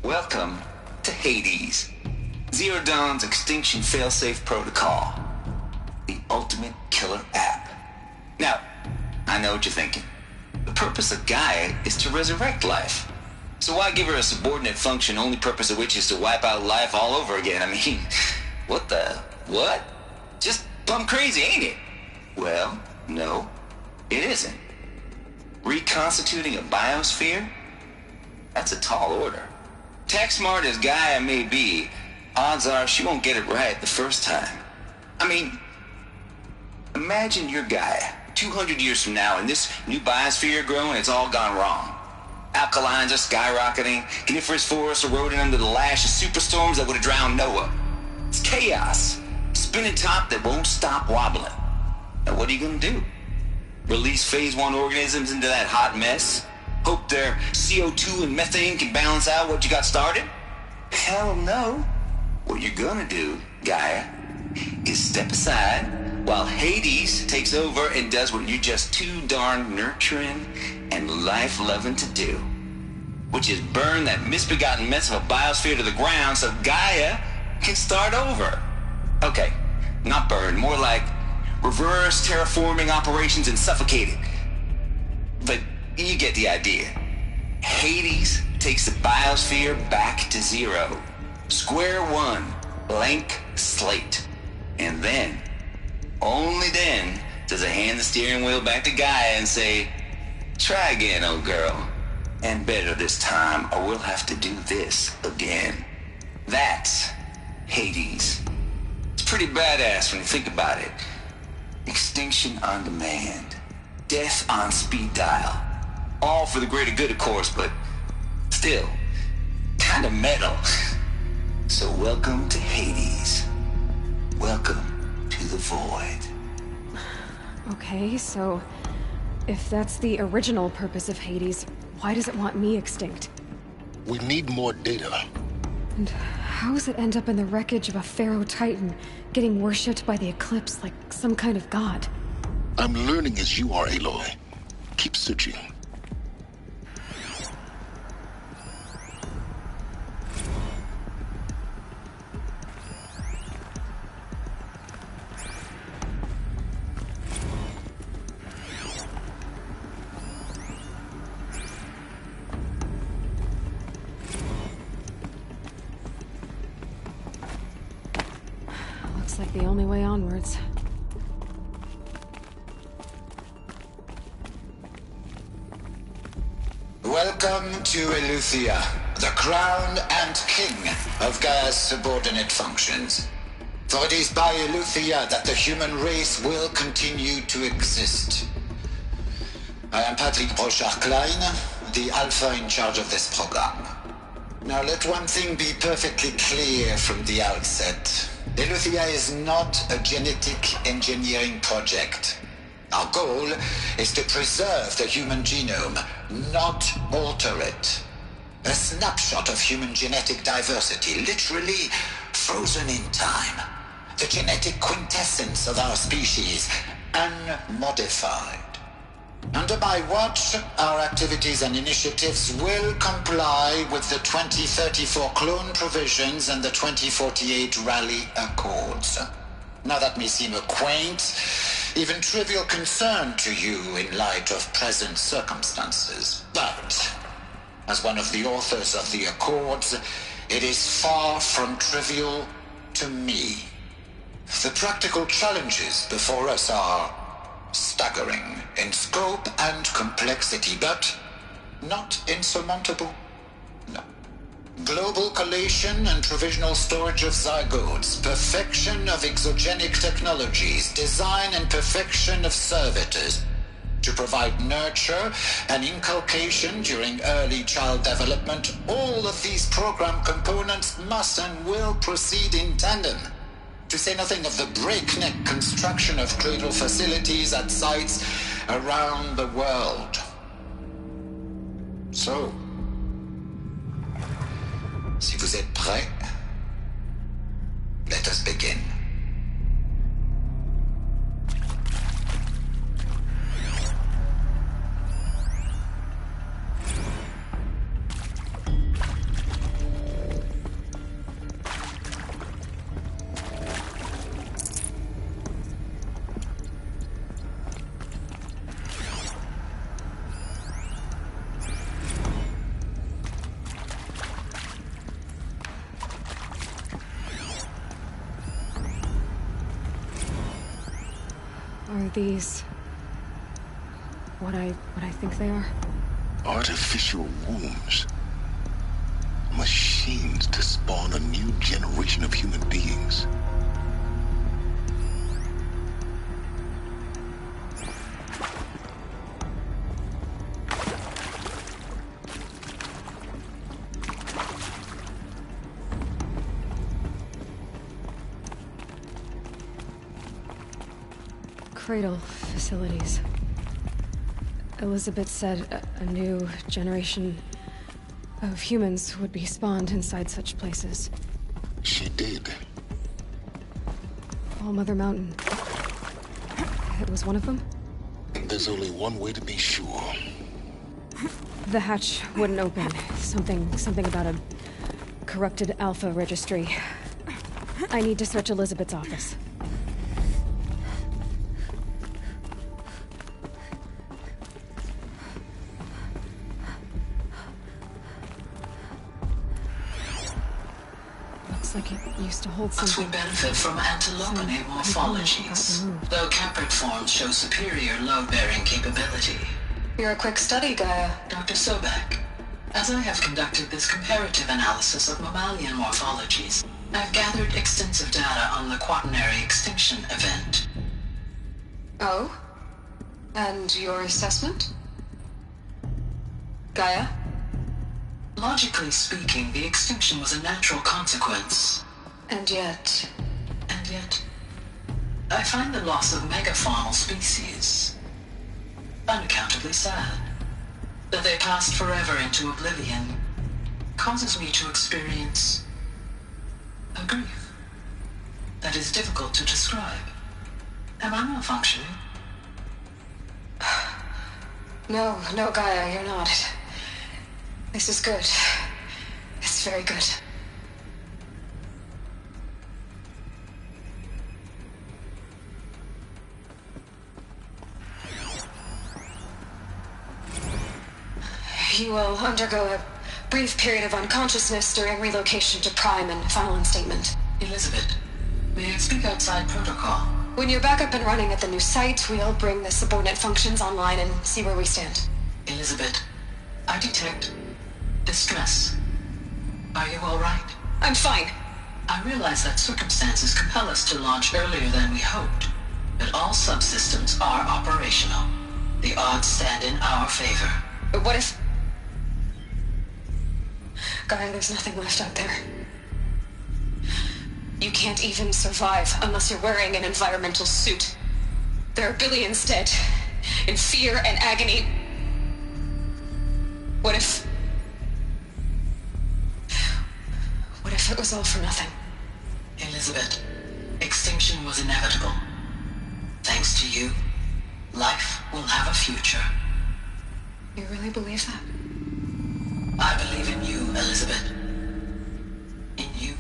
Welcome to Hades, Zero Dawn's extinction failsafe protocol, the ultimate killer app. Now, I know what you're thinking. The purpose of Gaia is to resurrect life. So why give her a subordinate function, only purpose of which is to wipe out life all over again? I mean, what? Just plumb crazy, ain't it? Well, no, it isn't. Reconstituting a biosphere? That's a tall order. Tech smart as Gaia may be, odds are she won't get it right the first time. I mean, imagine you're Gaia, 200 years from now, and this new biosphere growing, it's all gone wrong. Alkalines are skyrocketing, coniferous forests eroding under the lash of superstorms that would have drowned Noah. It's chaos, spinning top that won't stop wobbling. Now what are you gonna do? Release phase 1 organisms into that hot mess? Hope their CO2 and methane can balance out what you got started? Hell no. What you're gonna do, Gaia, is step aside while Hades takes over and does what you're just too darn nurturing and life-loving to do, which is burn that misbegotten mess of a biosphere to the ground so Gaia can start over. Okay, not burn, more like reverse terraforming operations and suffocate it. But you get the idea. Hades takes the biosphere back to zero. Square one, blank slate. And then, only then, does it hand the steering wheel back to Gaia and say, try again, old girl. And better this time, or we'll have to do this again. That's Hades. It's pretty badass when you think about it. Extinction on demand. Death on speed dial. All for the greater good, of course, but still, kind of metal. So welcome to Hades. Welcome to the void. Okay, so if that's the original purpose of Hades, why does it want me extinct? We need more data. And how does it end up in the wreckage of a Pharaoh Titan, getting worshipped by the Eclipse like some kind of god? I'm learning as you are, Aloy. Keep searching. like the only way onwards. Welcome to Eleuthia, the crown and king of Gaia's subordinate functions. For it is by Eleuthia that the human race will continue to exist. I am Patrick Brochard-Klein, the Alpha in charge of this program. Now let one thing be perfectly clear from the outset. Eleuthia is not a genetic engineering project. Our goal is to preserve the human genome, not alter it. A snapshot of human genetic diversity, literally frozen in time. The genetic quintessence of our species, unmodified. Under my watch, our activities and initiatives will comply with the 2034 clone provisions and the 2048 Rally Accords. Now that may seem a quaint, even trivial concern to you in light of present circumstances. But, as one of the authors of the Accords, it is far from trivial to me. The practical challenges before us are staggering in scope and complexity, but not insurmountable. No. Global collation and provisional storage of zygotes, perfection of exogenic technologies, design and perfection of servitors to provide nurture and inculcation during early child development. All of these program components must and will proceed in tandem. To say nothing of the breakneck construction of cradle facilities at sites around the world. So, si vous êtes prêts, let us begin. Are these what I think they are? Artificial wombs. Machines to spawn a new generation of human beings. Cradle facilities. Elizabeth said a new generation of humans would be spawned inside such places. She did. All Mother Mountain. It was one of them? There's only one way to be sure. The hatch wouldn't open. Something about a corrupted Alpha registry. I need to search Elizabeth's office. Like it used to hold something. We benefit from antilopinate morphologies, though caprid forms show superior load-bearing capability. You're a quick study, Gaia. Dr. Sobek, as I have conducted this comparative analysis of mammalian morphologies, I've gathered extensive data on the quaternary extinction event. Oh? And your assessment? Gaia? Logically speaking, the extinction was a natural consequence. And yet, I find the loss of megafaunal species unaccountably sad. That they passed forever into oblivion causes me to experience a grief that is difficult to describe. Am I malfunctioning? No, Gaia, you're not. This is good. It's very good. You will undergo a brief period of unconsciousness during relocation to Prime and final instatement. Elizabeth, May I speak outside protocol? When you're back up and running at the new site, we'll bring the subordinate functions online and see where we stand. Elizabeth, I detect distress. Are you all right? I'm fine. I realize that circumstances compel us to launch earlier than we hoped, but all subsystems are operational. The odds stand in our favor. But what if... Gaia, there's nothing left out there. You can't even survive unless you're wearing an environmental suit. There are billions dead, in fear and agony. What if it was all for nothing? Elizabeth, extinction was inevitable. Thanks to you, life will have a future. You really believe that? I believe in you, Elizabeth. In you,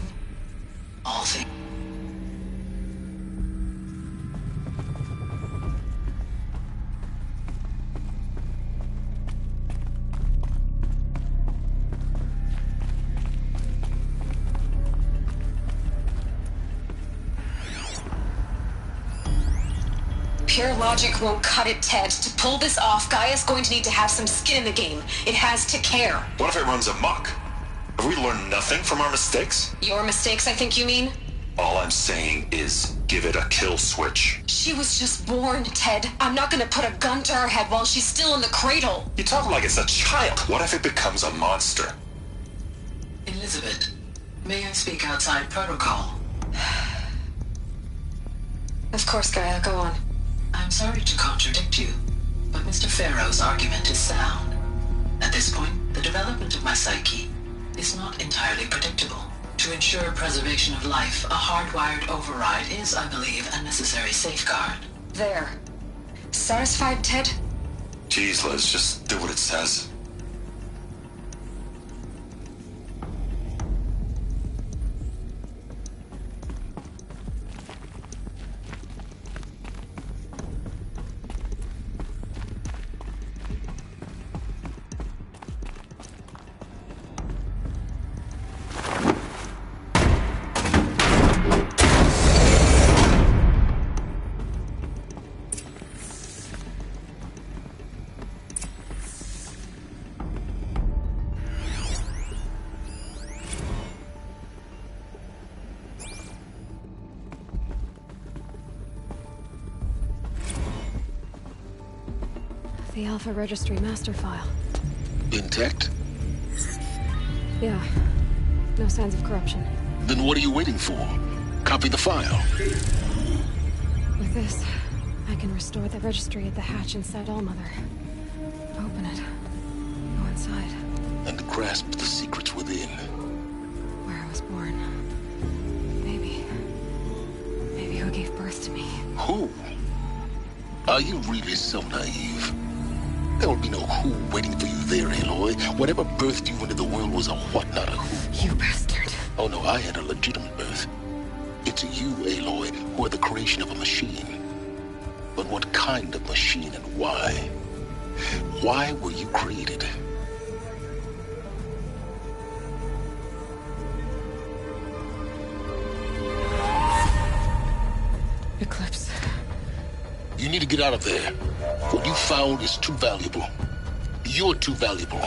all things. Pure logic won't cut it, Ted. To pull this off, Gaia's going to need to have some skin in the game. It has to care. What if it runs amok? Have we learned nothing from our mistakes? Your mistakes, I think you mean? All I'm saying is, give it a kill switch. She was just born, Ted. I'm not gonna put a gun to her head while she's still in the cradle. You talk like it's a child. What if it becomes a monster? Elizabeth, may I speak outside protocol? Of course, Gaia, go on. I'm sorry to contradict you, but Mr. Farrow's argument is sound. At this point, the development of my psyche is not entirely predictable. To ensure preservation of life, a hardwired override is, I believe, a necessary safeguard. There. Satisfied, Ted? Jeez, Liz, just do what it says. The Alpha Registry master file. Intact? Yeah. No signs of corruption. Then what are you waiting for? Copy the file. With this, I can restore the registry at the hatch inside Allmother. Open it. Go inside. And grasp the secrets within. Where I was born. Maybe who gave birth to me. Who? Are you really so naive? There will be no who waiting for you there, Aloy. Whatever birthed you into the world was a what, not a who. You bastard. Oh no, I had a legitimate birth. It's you, Aloy, who are the creation of a machine. But what kind of machine and why? Why were you created? Eclipse. You need to get out of there. What you found is too valuable. You're too valuable.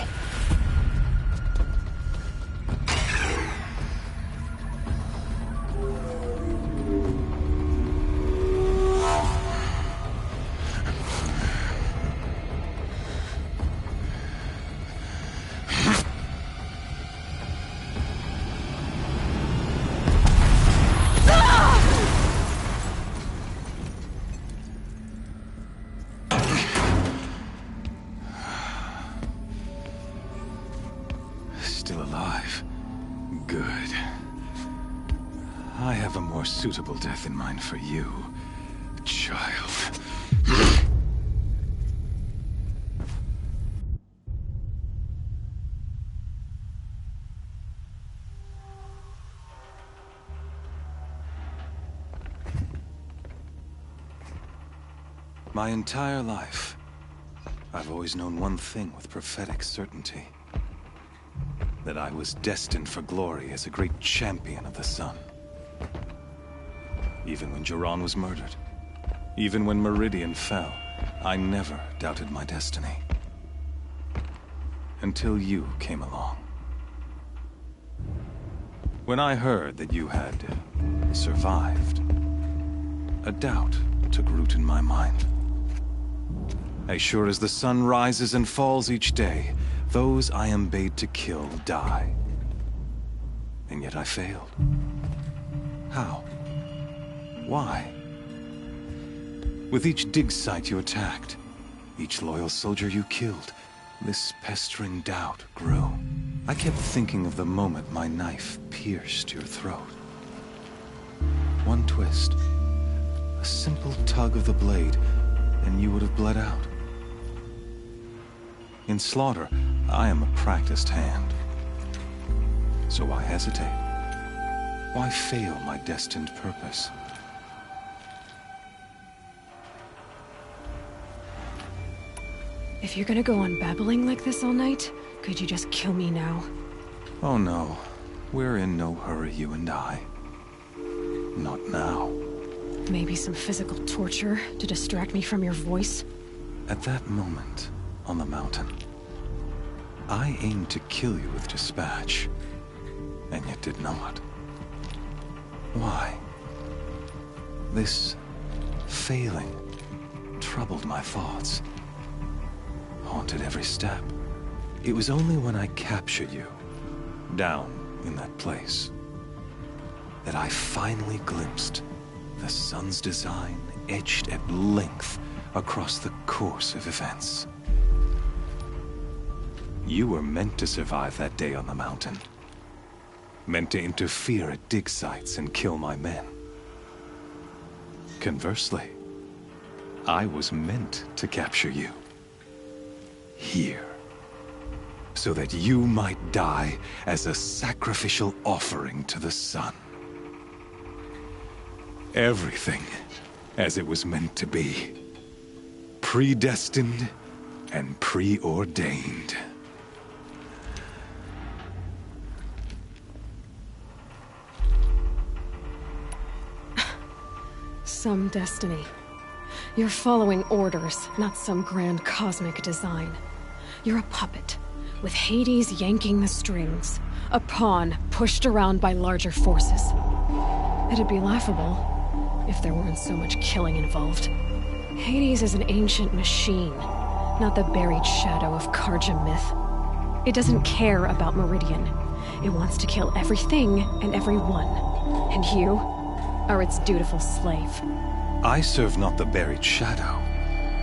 Still alive. Good. I have a more suitable death in mind for you, child. My entire life, I've always known one thing with prophetic certainty. That I was destined for glory as a great champion of the sun. Even when Jiran was murdered. Even when Meridian fell, I never doubted my destiny. Until you came along. When I heard that you had survived, a doubt took root in my mind. As sure as the sun rises and falls each day, those I am bade to kill die. And yet I failed. How? Why? With each dig site you attacked, each loyal soldier you killed, this pestering doubt grew. I kept thinking of the moment my knife pierced your throat. One twist, a simple tug of the blade, and you would have bled out. In slaughter, I am a practiced hand. So why hesitate? Why fail my destined purpose? If you're gonna go on babbling like this all night, could you just kill me now? Oh no, we're in no hurry, you and I. Not now. Maybe some physical torture to distract me from your voice? At that moment, on the mountain, I aimed to kill you with dispatch, and yet did not. Why? This failing troubled my thoughts, haunted every step. It was only when I captured you, down in that place, that I finally glimpsed the sun's design etched at length across the course of events. You were meant to survive that day on the mountain. Meant to interfere at dig sites and kill my men. Conversely, I was meant to capture you. Here. So that you might die as a sacrificial offering to the sun. Everything as it was meant to be. Predestined and preordained. Some destiny. You're following orders, not some grand cosmic design. You're a puppet, with Hades yanking the strings. A pawn pushed around by larger forces. It'd be laughable if there weren't so much killing involved. Hades is an ancient machine, not the buried shadow of Karja myth. It doesn't care about Meridian. It wants to kill everything and everyone. And you are its dutiful slave. I serve not the buried shadow,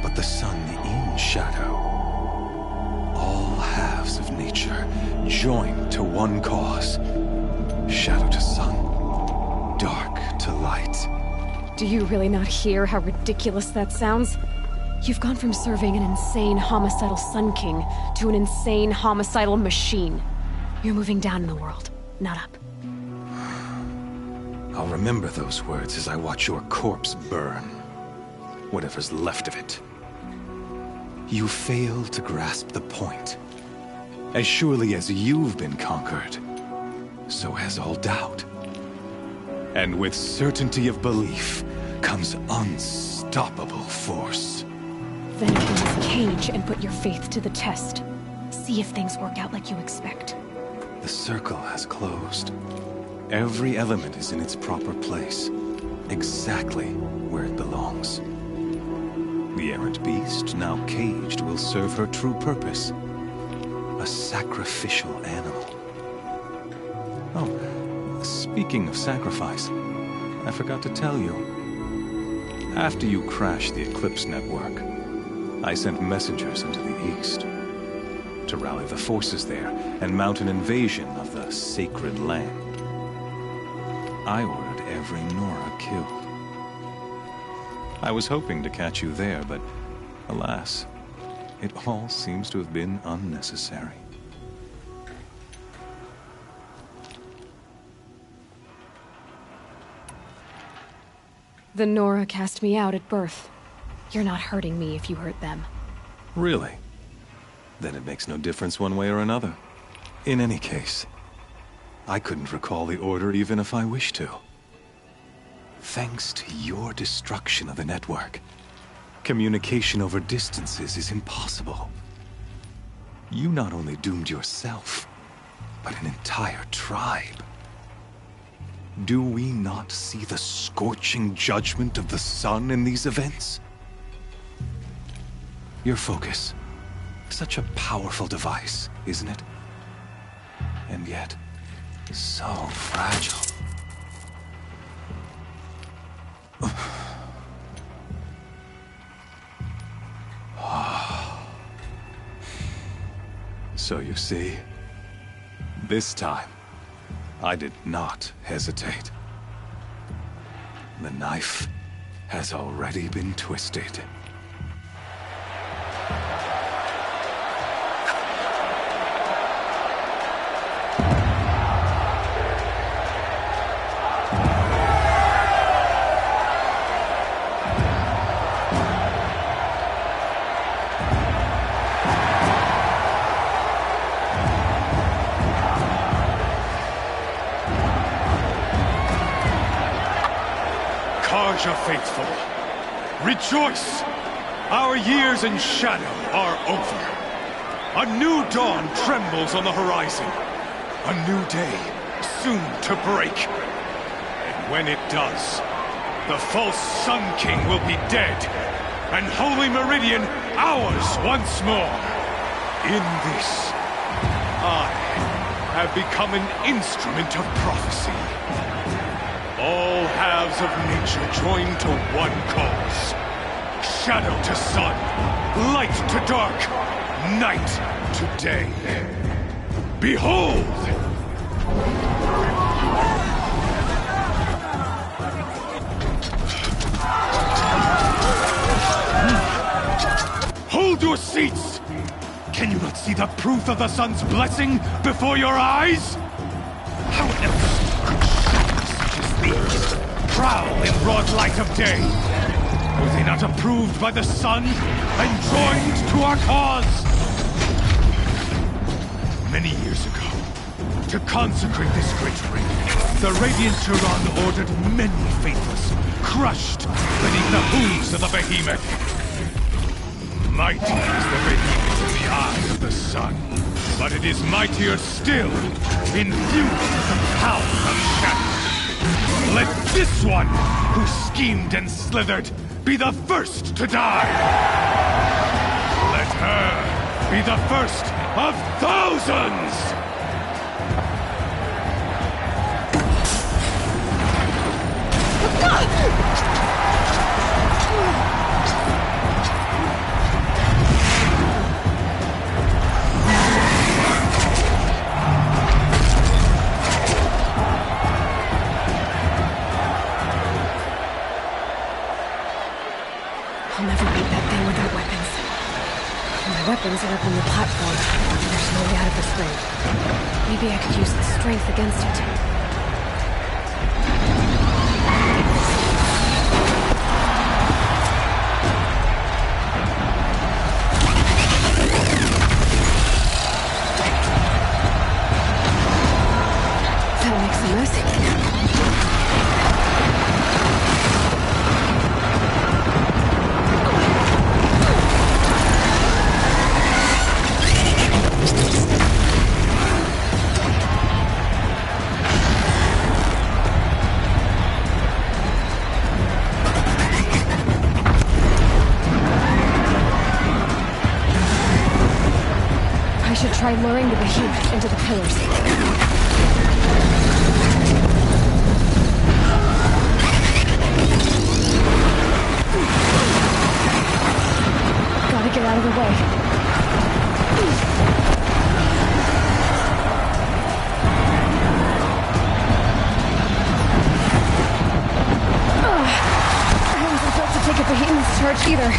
but the sun in shadow. All halves of nature joined to one cause. Shadow to sun, dark to light. Do you really not hear how ridiculous that sounds? You've gone from serving an insane homicidal Sun King to an insane homicidal machine. You're moving down in the world, not up. I'll remember those words as I watch your corpse burn. Whatever's left of it. You fail to grasp the point. As surely as you've been conquered, so has all doubt. And with certainty of belief comes unstoppable force. Then open this cage and put your faith to the test. See if things work out like you expect. The circle has closed. Every element is in its proper place, exactly where it belongs. The errant beast, now caged, will serve her true purpose. A sacrificial animal. Oh, speaking of sacrifice, I forgot to tell you. After you crashed the Eclipse network, I sent messengers into the east to rally the forces there and mount an invasion of the sacred land. I ordered every Nora killed. I was hoping to catch you there, but alas, it all seems to have been unnecessary. The Nora cast me out at birth. You're not hurting me if you hurt them. Really? Then it makes no difference one way or another. In any case, I couldn't recall the order even if I wished to. Thanks to your destruction of the network, communication over distances is impossible. You not only doomed yourself, but an entire tribe. Do we not see the scorching judgment of the sun in these events? Your focus. Such a powerful device, isn't it? And yet, so fragile. So you see, this time, I did not hesitate. The knife has already been twisted. Faithful, rejoice! Our years in shadow are over. A new dawn trembles on the horizon. A new day soon to break. And when it does, the false Sun King will be dead, and Holy Meridian ours once more. In this, I have become an instrument of prophecy. All halves of nature join to one cause. Shadow to sun, light to dark, night to day. Behold! Hold your seats! Can you not see the proof of the sun's blessing before your eyes? How else prowl in broad light of day. Were they not approved by the sun and joined to our cause? Many years ago, to consecrate this great ring, the Radiant Turan ordered many faithless, crushed beneath the hooves of the behemoth. Mighty is the behemoth in the eye of the sun, but it is mightier still, infused with the power of shadow. Let this one, who schemed and slithered, be the first to die! Let her be the first of thousands! Weapons are up on the platform. There's no way out of this thing. Maybe I could use the strength against it. That makes a mess. Try luring the behemoth into the pillars. Gotta get out of the way. I wasn't built to take a behemoth's charge either.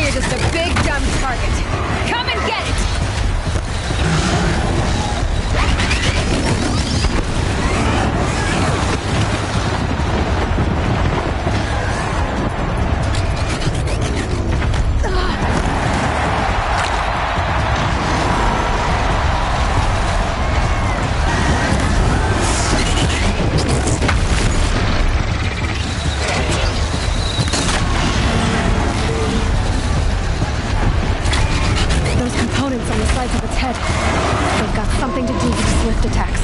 you're just a big dumb target. Come and get it! On the sides of its head. They've got something to do with the swift attacks.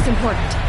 Important.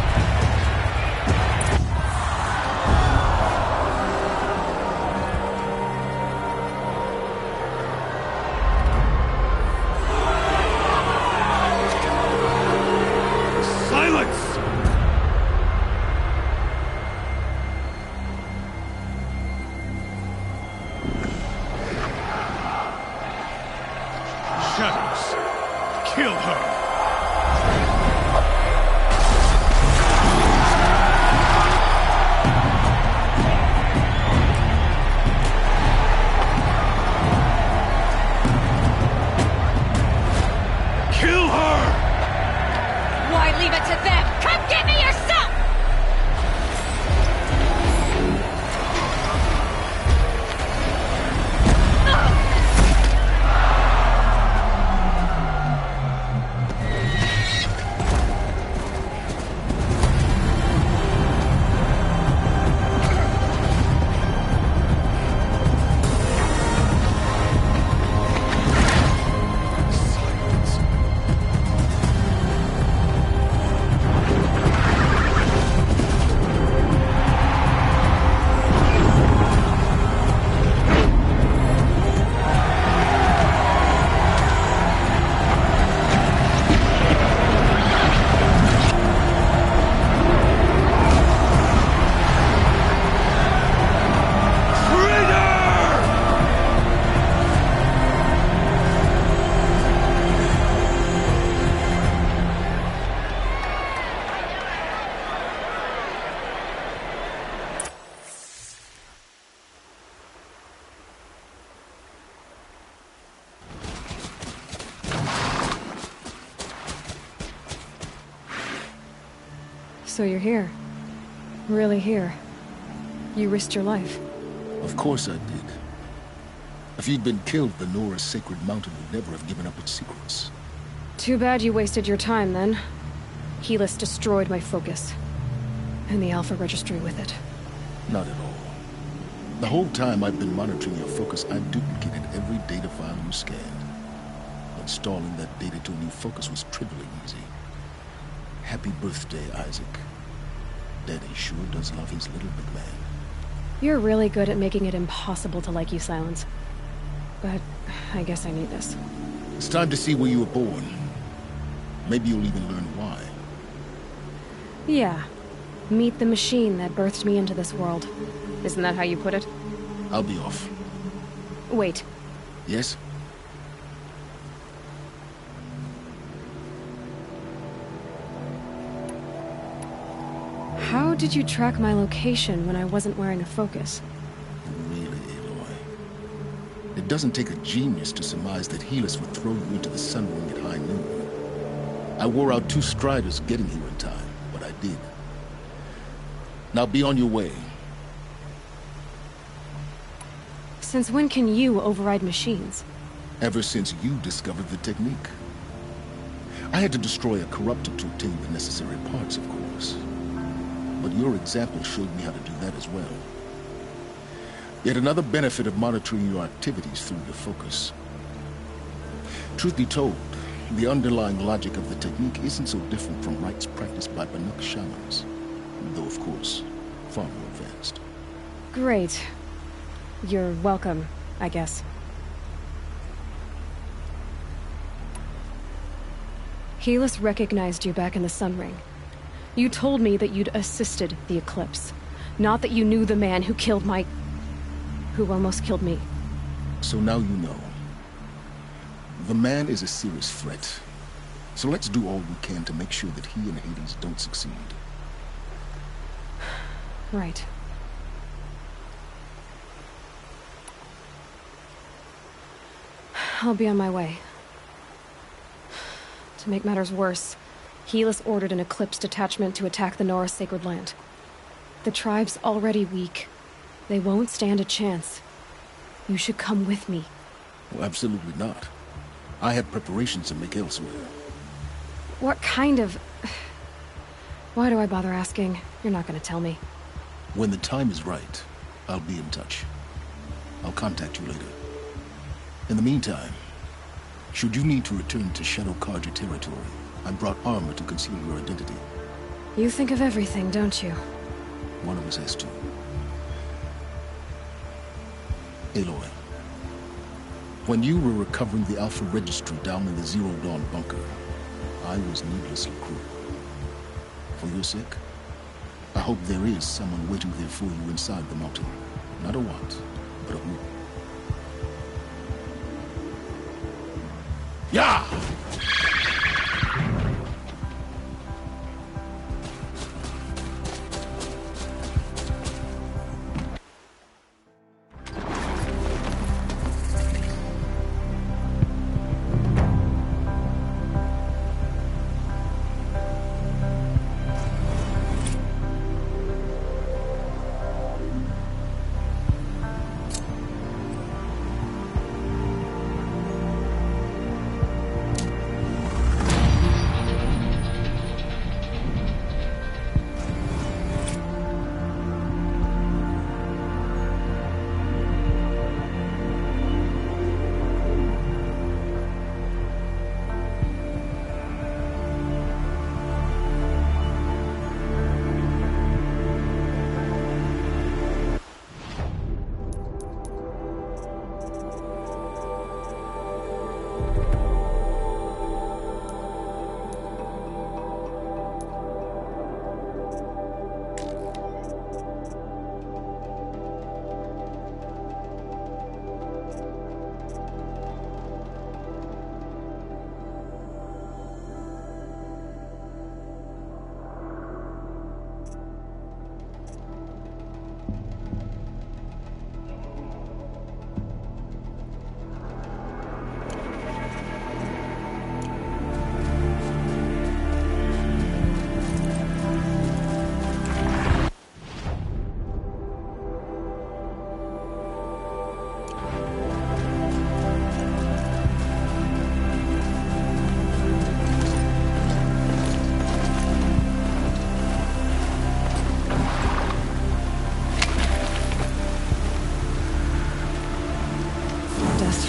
So you're here. Really here. You risked your life. Of course I did. If you'd been killed, the Nora's sacred mountain would never have given up its secrets. Too bad you wasted your time, then. Helis destroyed my focus. And the Alpha Registry with it. Not at all. The whole time I've been monitoring your focus, I've duplicated every data file you scanned. Installing that data to a new focus was trivially easy. Happy birthday, Isaac. Daddy sure does love his little big man. You're really good at making it impossible to like you, Silence. but I guess I need this. It's time to see where you were born. Maybe you'll even learn why. Yeah. Meet the machine that birthed me into this world. Isn't that how you put it? I'll be off. Wait. Yes? How did you track my location when I wasn't wearing a focus? Really, Aloy? It doesn't take a genius to surmise that Helis would throw you into the sun ring at high noon. I wore out 2 striders getting here in time, but I did. Now be on your way. Since when can you override machines? Ever since you discovered the technique. I had to destroy a corruptor to obtain the necessary parts, of course. But your example showed me how to do that as well. Yet another benefit of monitoring your activities through your focus. Truth be told, the underlying logic of the technique isn't so different from rites practiced by Banuk shamans, though of course, far more advanced. Great. You're welcome, I guess. Helis recognized you back in the Sun Ring. You told me that you'd assisted the Eclipse, not that you knew the man who killed who almost killed me. So now you know. The man is a serious threat. So let's do all we can to make sure that he and Hades don't succeed. Right. I'll be on my way. To make matters worse, Helis ordered an Eclipse detachment to attack the Nora Sacred Land. The tribe's already weak. They won't stand a chance. You should come with me. Well, absolutely not. I have preparations to make elsewhere. What kind of... Why do I bother asking? You're not gonna tell me. When the time is right, I'll be in touch. I'll contact you later. In the meantime, should you need to return to Shadow Karja territory, I brought armor to conceal your identity. You think of everything, don't you? One of us has to. Aloy, when you were recovering the Alpha Registry down in the Zero Dawn bunker, I was needlessly cruel. For your sake, I hope there is someone waiting there for you inside the mountain. Not a what, but a who. Yeah!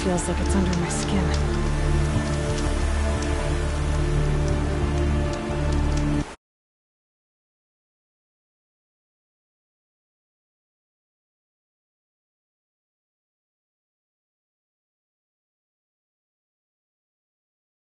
Feels like it's under my skin.